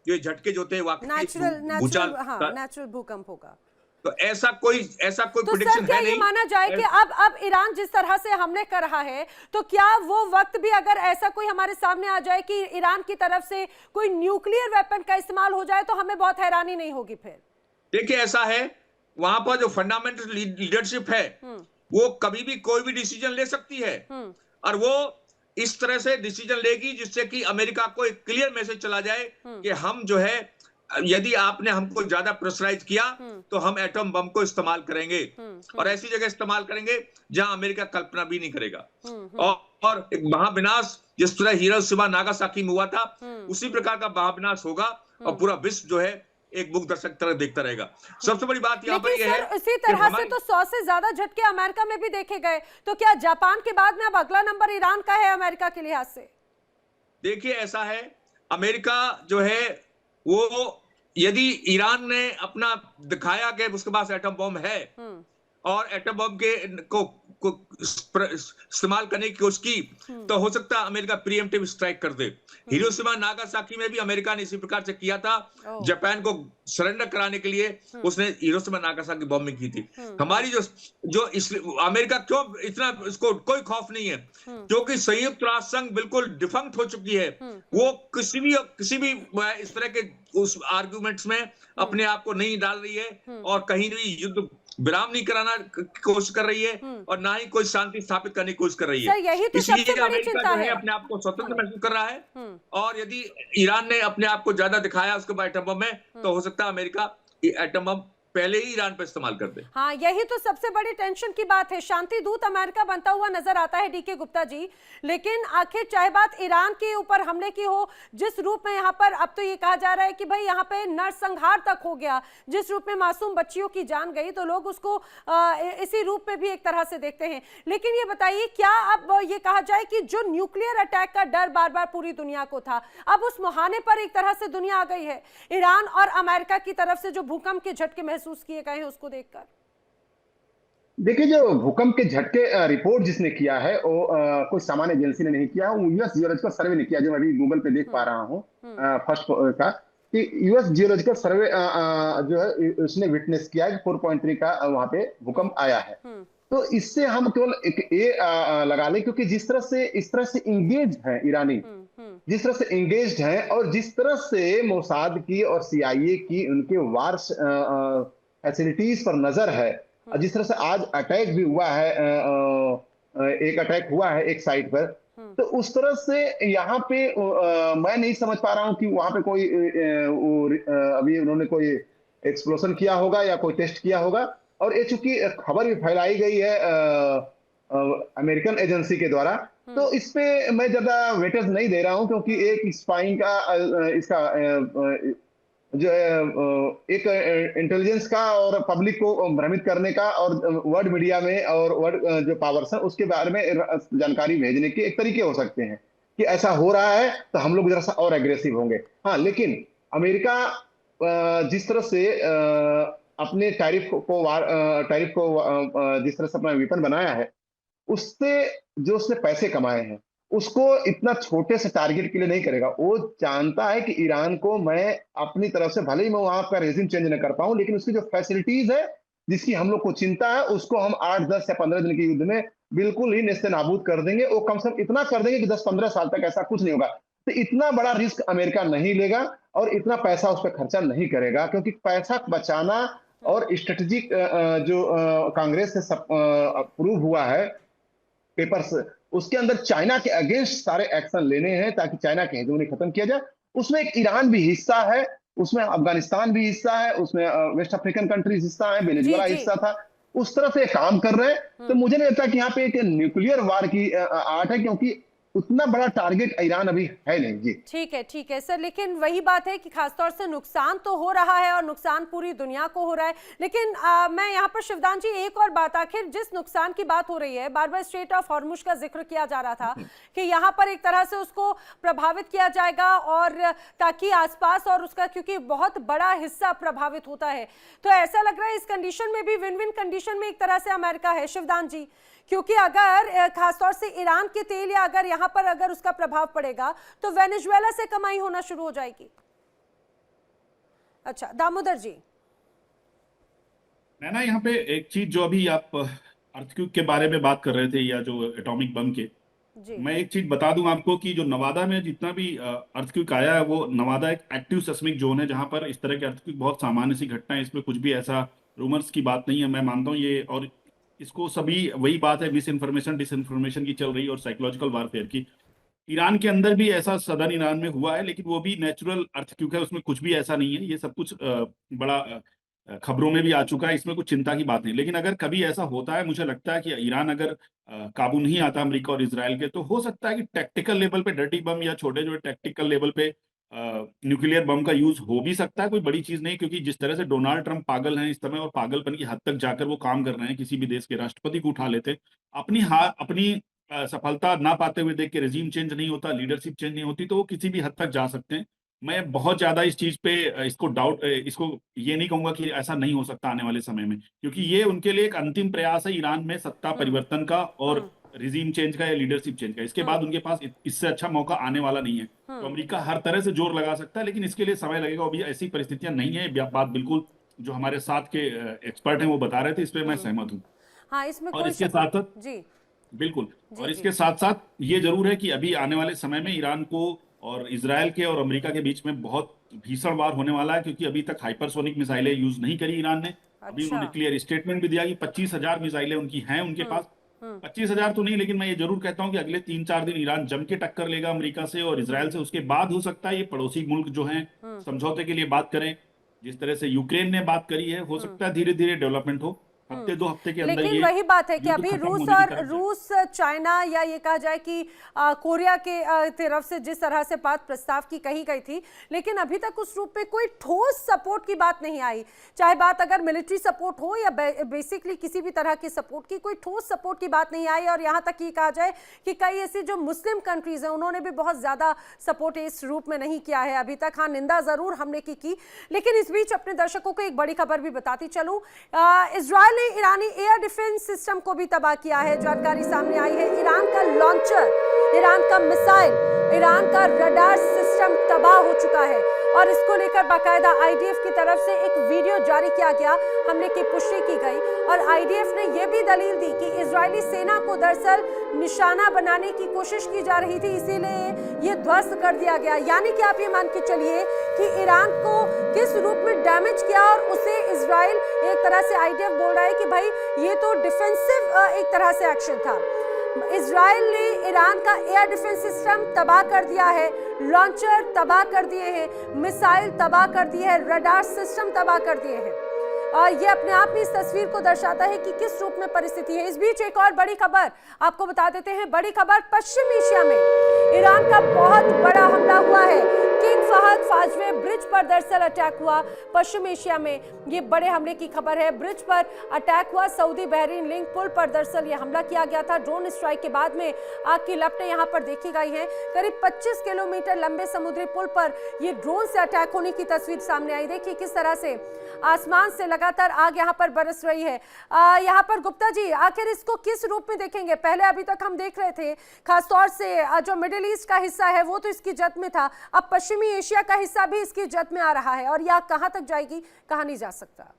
ये झटके जो थे वाकई नेचुरल भूकंप होगा। तो ऐसा कोई तो प्रेडिक्शन क्या है ये नहीं। माना जाए कि अब ईरान जिस तरह से हमले कर रहा है, तो क्या वो वक्त भी अगर ऐसा कोई हमारे सामने आ जाए कि ईरान की तरफ से कोई न्यूक्लियर वेपन का इस्तेमाल हो जाए तो हमें बहुत हैरानी नहीं होगी फिर? देखिए, ऐसा है, वहां पर जो फंडामेंटल लीडरशिप है वो कभी भी कोई भी डिसीजन ले सकती है और वो इस तरह से डिसीजन लेगी जिससे कि अमेरिका को एक क्लियर मैसेज चला जाए कि हम जो है, यदि आपने हमको ज्यादा प्रेशराइज किया तो हम एटम बम को इस्तेमाल करेंगे और ऐसी जगह इस्तेमाल करेंगे जहां अमेरिका कल्पना भी नहीं करेगा। और एक महाविनाश जिस तरह हिरोशिमा नागासाकी में हुआ था उसी प्रकार का महाविनाश होगा और पूरा विश्व जो है एक मुख दर्शक तरह देखता रहेगा। सबसे बड़ी बात यहाँ पर यह है, इसी तरह से तो 100 से ज्यादा झटके अमेरिका में भी देखे गए, तो क्या जापान के बाद में अब अगला नंबर ईरान का है अमेरिका के लिहाज से? देखिए, ऐसा है, अमेरिका जो है वो, यदि ईरान ने अपना दिखाया कि उसके पास एटम बम है और एटम बम को इस्तेमाल करने की कोशिश की तो हो सकता है अमेरिका प्रीएम्प्टिव स्ट्राइक कर दे। हिरोशिमा नागासाकी में भी अमेरिका ने इसी प्रकार से किया था, जापान को सरेंडर कराने के लिए उसने हिरोशिमा नागासाकी बॉम्बिंग की थी। हमारी जो अमेरिका क्यों इतना, इसको कोई खौफ नहीं है क्योंकि संयुक्त राष्ट्र संघ बिल्कुल डिफंक्ट हो चुकी है। वो किसी भी इस तरह के उस आर्गुमेंट्स में अपने आप को नहीं डाल रही है और कहीं भी युद्ध विराम नहीं कराना कोशिश कर रही है और ना ही कोई शांति स्थापित करने की कोशिश कर रही है। यही तो सबसे बड़ी चिंता है। अपने आप को स्वतंत्र महसूस कर रहा है और यदि ईरान ने अपने आप को ज्यादा दिखाया उसके बाद एटम बम में, तो हो सकता है अमेरिका एटम बम पहले ही ईरान पर इस्तेमाल कर दे। हाँ, यही तो सबसे बड़ी टेंशन की बात है। शांति दूत अमेरिका बनता हुआ नजर आता है डीके गुप्ता जी, लेकिन आखिर चाहे बात ईरान के ऊपर हमले की हो, जिस रूप में यहाँ पर अब तो ये कहा जा रहा है कि भाई यहाँ पे नरसंहार तक हो गया, जिस रूप में मासूम बच्चियों की जान गई, तो लोग उसको इसी रूप में भी एक तरह से देखते हैं। लेकिन ये बताइए, क्या अब ये कहा जाए कि जो न्यूक्लियर अटैक का डर बार बार पूरी दुनिया को था, अब उस मुहाने पर एक तरह से दुनिया आ गई है? ईरान और अमेरिका की तरफ से जो भूकंप के झटके महसूस किए गए हैं उसको देखकर देखिए, जो भूकंप के झटके रिपोर्ट जिसने किया है वो कोई सामान्य एजेंसी ने नहीं किया, वो यूएस जियोलॉजिकल सर्वे ने किया, जो मैं अभी गूगल पे देख पा रहा हूँ फर्स्ट का, कि यूएस जियोलॉजिकल सर्वे जो है उसने विटनेस किया है कि 4.3 का वहां पे भूकंप आया है। तो इससे हम केवल लगा लें, क्योंकि जिस तरह से इस तरह से इंगेज है ईरानी, जिस तरह से इंगेज्ड हैं और जिस तरह से मोसाद की और सीआईए की उनके वार फैसिलिटीज पर नजर है, जिस तरह से आज अटैक भी हुआ है, एक अटैक हुआ है एक साइट पर, तो उस तरह से यहाँ पे मैं नहीं समझ पा रहा हूँ कि वहां पे कोई अभी उन्होंने कोई एक्सप्लोजन किया होगा या कोई टेस्ट किया होगा। और ये चूंकि खबर भी फैलाई गई है अमेरिकन एजेंसी के द्वारा, तो इस पे मैं ज्यादा वेटेज नहीं दे रहा हूँ, क्योंकि एक स्पाइंग का इसका जो है एक इंटेलिजेंस का और पब्लिक को भ्रमित करने का और वर्ल्ड मीडिया में और वर्ल्ड जो पावर्स है उसके बारे में जानकारी भेजने के एक तरीके हो सकते हैं कि ऐसा हो रहा है तो हम लोग जरा सा और एग्रेसिव होंगे। हाँ, लेकिन अमेरिका जिस तरह से अपने टैरिफ को जिस तरह से अपना वेपन बनाया है, उससे जो उसने पैसे कमाए हैं उसको इतना छोटे से टारगेट के लिए नहीं करेगा। वो जानता है कि ईरान को मैं अपनी तरफ से, भले ही मैं वहां का रेजिम चेंज न कर पाऊं, लेकिन उसकी जो फैसिलिटीज है जिसकी हम लोग को चिंता है, उसको हम 8, 10 या 15 दिन के युद्ध में बिल्कुल ही नेस्ते नाबूद कर देंगे। वो कम से कम इतना कर देंगे कि 10-15 साल तक ऐसा कुछ नहीं होगा। तो इतना बड़ा रिस्क अमेरिका नहीं लेगा और इतना पैसा उस पर खर्चा नहीं करेगा, क्योंकि पैसा बचाना और स्ट्रेटेजिक जो कांग्रेस से अप्रूव हुआ है पेपर्स, उसके अंदर चाइना के अगेंस्ट सारे एक्शन लेने हैं ताकि चाइना की हेजेमनी खत्म किया जाए। उसमें एक ईरान भी हिस्सा है, उसमें अफगानिस्तान भी हिस्सा है, उसमें वेस्ट अफ्रीकन कंट्रीज हिस्सा है, वेनेजुएला हिस्सा था। उस तरह से काम कर रहे हैं। तो मुझे नहीं लगता कि यहाँ पे एक न्यूक्लियर वार की आर्ट है, क्योंकि उतना बड़ा टारगेट ईरान अभी है नहीं। जी ठीक है सर, लेकिन वही बात है कि खासतौर से नुकसान तो हो रहा है और नुकसान पूरी दुनिया को हो रहा है। लेकिन मैं यहाँ पर शिवदान जी एक और बात, आखिर जिस नुकसान की बात हो रही है, बार बार स्ट्रेट ऑफ हॉर्मुज का जिक्र किया जा रहा था कि यहाँ पर एक तरह से उसको प्रभावित किया जाएगा और ताकि आसपास और उसका, क्योंकि बहुत बड़ा हिस्सा प्रभावित होता है, तो ऐसा लग रहा है इस कंडीशन में भी विन विन कंडीशन में एक तरह से अमेरिका है शिवदान जी, क्योंकि अगर खासतौर से ईरान के तेल या अगर यहाँ पर अगर उसका प्रभाव पड़ेगा तो वेनेजुएला से कमाई होना शुरू हो जाएगी। अच्छा दामोदर जी। मैं ना यहाँ पे एक चीज, जो अभी आप अर्थक्वेक के बारे में बात कर रहे थे या जो एटॉमिक बम के, मैं एक चीज बता दूं आपको कि जो नवादा में जितना भी अर्थक्वेक आया है, वो नवादा एक एक्टिव सेस्मिक जोन है, जहां पर इस तरह के अर्थक्वेक बहुत सामान्य सी घटना है। इसमें कुछ भी ऐसा रूमर्स की बात नहीं है, मैं मानता हूँ ये। और इसको सभी, वही बात है, मिस इन्फॉर्मेशन डिसइन्फॉर्मेशन की चल रही और साइकोलॉजिकल वारफेयर की। ईरान के अंदर भी ऐसा सदर्न ईरान में हुआ है, लेकिन वो भी नेचुरल अर्थक्वेक है, उसमें कुछ भी ऐसा नहीं है। ये सब कुछ बड़ा खबरों में भी आ चुका है, इसमें कुछ चिंता की बात नहीं। लेकिन अगर कभी ऐसा होता है, मुझे लगता है कि ईरान अगर काबू नहीं आता अमेरिका और इजराइल के, तो हो सकता है कि टैक्टिकल लेवल पे डर्टी बम या छोटे जो टैक्टिकल लेवल पे न्यूक्लियर बम का यूज हो भी सकता है। कोई बड़ी चीज नहीं, क्योंकि जिस तरह से डोनाल्ड ट्रंप पागल हैं इस समय और पागलपन की हद तक जाकर वो काम कर रहे हैं, किसी भी देश के राष्ट्रपति को उठा लेते, अपनी सफलता ना पाते हुए देख के रेजिम चेंज नहीं होता, लीडरशिप चेंज नहीं होती, तो वो किसी भी हद तक जा सकते हैं। मैं बहुत ज्यादा इस चीज पे इसको ये नहीं कहूंगा कि ऐसा नहीं हो सकता आने वाले समय में, क्योंकि ये उनके लिए एक अंतिम प्रयास है ईरान में सत्ता परिवर्तन का और रिजीम चेंज का या लीडरशिप चेंज का। इसके बाद उनके पास इससे अच्छा मौका आने वाला नहीं है। तो अमेरिका हर तरह से जोर लगा सकता है, लेकिन इसके लिए समय लगेगा। अभी ऐसी परिस्थितियां नहीं है। बात बिल्कुल जो हमारे साथ के एक्सपर्ट हैं वो बता रहे थे, इस पर मैं सहमत हूँ। हाँ, इसमें और इसके साथ साथ जी बिल्कुल, और इसके साथ साथ ये जरूर है कि अभी आने वाले समय में ईरान को और इजराइल के और अमेरिका के बीच में बहुत भीषण वार होने वाला है, क्योंकि अभी तक हाइपरसोनिक मिसाइलें यूज नहीं करी ईरान ने। अभी उन्होंने क्लियर स्टेटमेंट भी दिया कि 25,000 मिसाइलें उनकी हैं उनके पास। 25,000 तो नहीं, लेकिन मैं ये जरूर कहता हूं कि अगले 3-4 दिन ईरान जम के टक्कर लेगा अमेरिका से और इजराइल से। उसके बाद हो सकता है ये पड़ोसी मुल्क जो हैं समझौते के लिए बात करें, जिस तरह से यूक्रेन ने बात करी है। हो सकता है धीरे धीरे डेवलपमेंट हो, हफ्ते 2 हफ्ते के अंदर। लेकिन वही बात है कि अभी रूस चाइना या ये कहा जाए कि कोरिया के तरफ से जिस तरह से बात प्रस्ताव की कही गई थी, लेकिन अभी तक उस रूप में कोई ठोस सपोर्ट की बात नहीं आई। चाहे बात अगर मिलिट्री सपोर्ट हो या बेसिकली किसी भी तरह की सपोर्ट की, कोई ठोस सपोर्ट की बात नहीं आई। और यहाँ तक ये कहा जाए कि कई ऐसी जो मुस्लिम कंट्रीज हैं उन्होंने भी बहुत ज्यादा सपोर्ट इस रूप में नहीं किया है अभी तक। हाँ, निंदा जरूर हमने की। लेकिन इस बीच अपने दर्शकों को एक बड़ी खबर भी बताती चलूं। इजराइल ने ईरानी एयर डिफेंस सिस्टम को भी तबाह किया है। जानकारी सामने आई है, ईरान का लॉन्चर, ईरान का मिसाइल, ईरान का रडार सिस्टम तबाह हो चुका है। और इसको लेकर बाकायदा आईडीएफ की तरफ से एक वीडियो जारी किया गया, हमले की पुष्टि की गई। और आईडीएफ ने यह भी दलील दी कि इजरायली सेना को दरअसल निशाना बनाने की कोशिश की जा रही थी, इसीलिए ये ध्वस्त कर दिया गया। यानी कि आप ये मान के चलिए कि ईरान को किस रूप में डैमेज किया और उसे इजराइल एक तरह से आईडीएफ बोल रहा है कि भाई ये तो डिफेंसिव एक तरह से एक्शन था। इजराइल ने ईरान का एयर डिफेंस सिस्टम तबाह कर दिया है, लॉन्चर तबाह कर दिए हैं, मिसाइल तबाह कर दिए हैं, रडार सिस्टम तबाह कर दिए हैं। ये अपने आप में इस तस्वीर को दर्शाता है कि किस रूप में परिस्थिति है। इस बीच एक और बड़ी खबर आपको बता देते हैं। बड़ी खबर, पश्चिम एशिया में ईरान का बहुत बड़ा हमला हुआ है। किंग फहद फाजवे ब्रिज पर दरअसल अटैक हुआ। पश्चिम एशिया में ये बड़े हमले की खबर है। ब्रिज पर अटैक हुआ। सऊदी बहरीन लिंक पुल पर दरअसल ये हमला किया गया था। ड्रोन स्ट्राइक के बाद में आग की लपटें यहाँ पर देखी गई हैं। करीब 25 किलोमीटर लंबे समुद्री पुल पर ये ड्रोन से अटैक होने की तस्वीर सामने आई। देखिए किस तरह से आसमान से लगातार आग यहाँ पर बरस रही है। यहाँ पर गुप्ता जी, आखिर इसको किस रूप में देखेंगे? पहले अभी तक हम देख रहे थे खासतौर से जो मिडिल ईस्ट का हिस्सा है वो तो इसकी जद में था, अब पश्चिमी एशिया का हिस्सा भी इसकी जद में आ रहा है और यह कहां तक जाएगी, कहां नहीं जा सकता?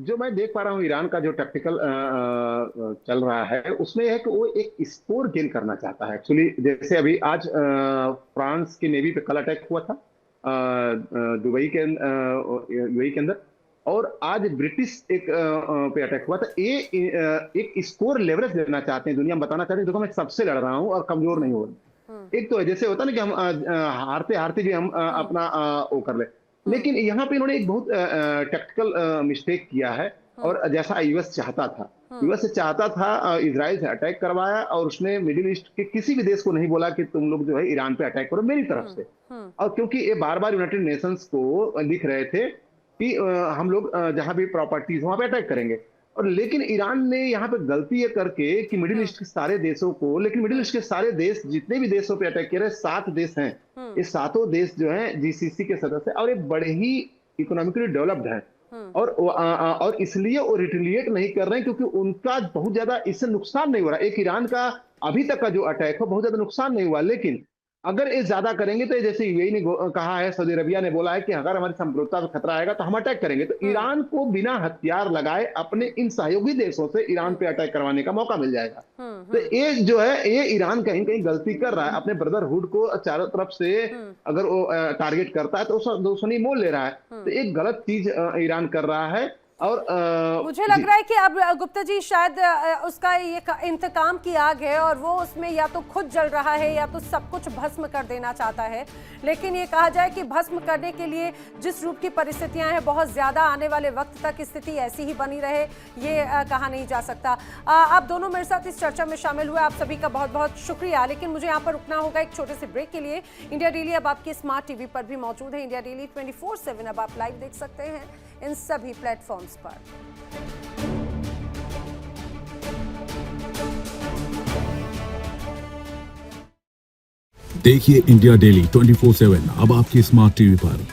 जो मैं देख पा रहा हूँ ईरान का जो टैक्टिकल चल रहा है उसमें है कि वो एक स्कोर गेन करना चाहता है। एक्चुअली जैसे अभी आज फ्रांस की नेवी पे कल अटैक हुआ था दुबई के यूएई के अंदर, और आज ब्रिटिश एक पे अटैक हुआ था। ये एक स्कोर लेवरेज लेना चाहते हैं, दुनिया में बताना चाहते हैं देखो मैं सबसे लड़ रहा हूँ और कमजोर नहीं हो रहा। एक तो जैसे होता ना कि हम हारते हारते भी हम अपना वो कर ले, लेकिन यहाँ पे इन्होंने एक बहुत टेक्टिकल मिस्टेक किया है। और जैसा यूएस चाहता था, यूएस से चाहता था इजराइल से अटैक करवाया और उसने मिडिल ईस्ट के किसी भी देश को नहीं बोला कि तुम लोग जो है ईरान पे अटैक करो मेरी तरफ से। और क्योंकि ये बार बार यूनाइटेड नेशंस को लिख रहे थे कि हम लोग जहां भी प्रॉपर्टीज वहां पे अटैक करेंगे, और लेकिन ईरान ने यहाँ पे गलती ये करके कि मिडिल ईस्ट के सारे देशों को, लेकिन मिडिल ईस्ट के सारे देश जितने भी देशों पे अटैक किए रहे 7 देश हैं, ये 7 देश जो हैं जीसीसी के सदस्य और ये बड़े ही इकोनॉमिकली डेवलप्ड हैं और इसलिए वो रिटेलिएट नहीं कर रहे हैं क्योंकि उनका बहुत ज्यादा इससे नुकसान नहीं हो रहा। एक ईरान का अभी तक का जो अटैक हो बहुत ज्यादा नुकसान नहीं हुआ, लेकिन अगर ये ज्यादा करेंगे तो जैसे यूएई ने कहा है, सऊदी अरबिया ने बोला है कि अगर हमारी संप्रभुता को खतरा आएगा तो हम अटैक करेंगे, तो ईरान को बिना हथियार लगाए अपने इन सहयोगी देशों से ईरान पे अटैक करवाने का मौका मिल जाएगा। तो ये जो है ये ईरान कहीं कहीं गलती कर रहा है, अपने ब्रदरहुड को चारों तरफ से अगर वो टारगेट करता है तो दुश्मनी मोल ले रहा है, तो एक गलत चीज ईरान कर रहा है। और मुझे लग रहा है कि अब गुप्ता जी शायद उसका ये इंतकाम की आग है और वो उसमें या तो खुद जल रहा है या तो सब कुछ भस्म कर देना चाहता है। लेकिन ये कहा जाए कि भस्म करने के लिए जिस रूप की परिस्थितियां हैं बहुत ज़्यादा आने वाले वक्त तक स्थिति ऐसी ही बनी रहे ये कहा नहीं जा सकता। आप दोनों मेरे साथ इस चर्चा में शामिल हुए, आप सभी का बहुत बहुत शुक्रिया। लेकिन मुझे यहाँ पर रुकना होगा एक छोटे से ब्रेक के लिए। इंडिया डेली अब आपके स्मार्ट टीवी पर भी मौजूद है। इंडिया डेली 24/7 अब आप लाइव देख सकते हैं इन सभी प्लेटफॉर्म्स पर। देखिए इंडिया डेली 24/7 अब आपके स्मार्ट टीवी पर।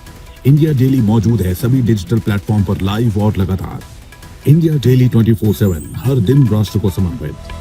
इंडिया डेली मौजूद है सभी डिजिटल प्लेटफॉर्म पर लाइव और लगातार। इंडिया डेली 24/7 हर दिन राष्ट्र को समर्पित।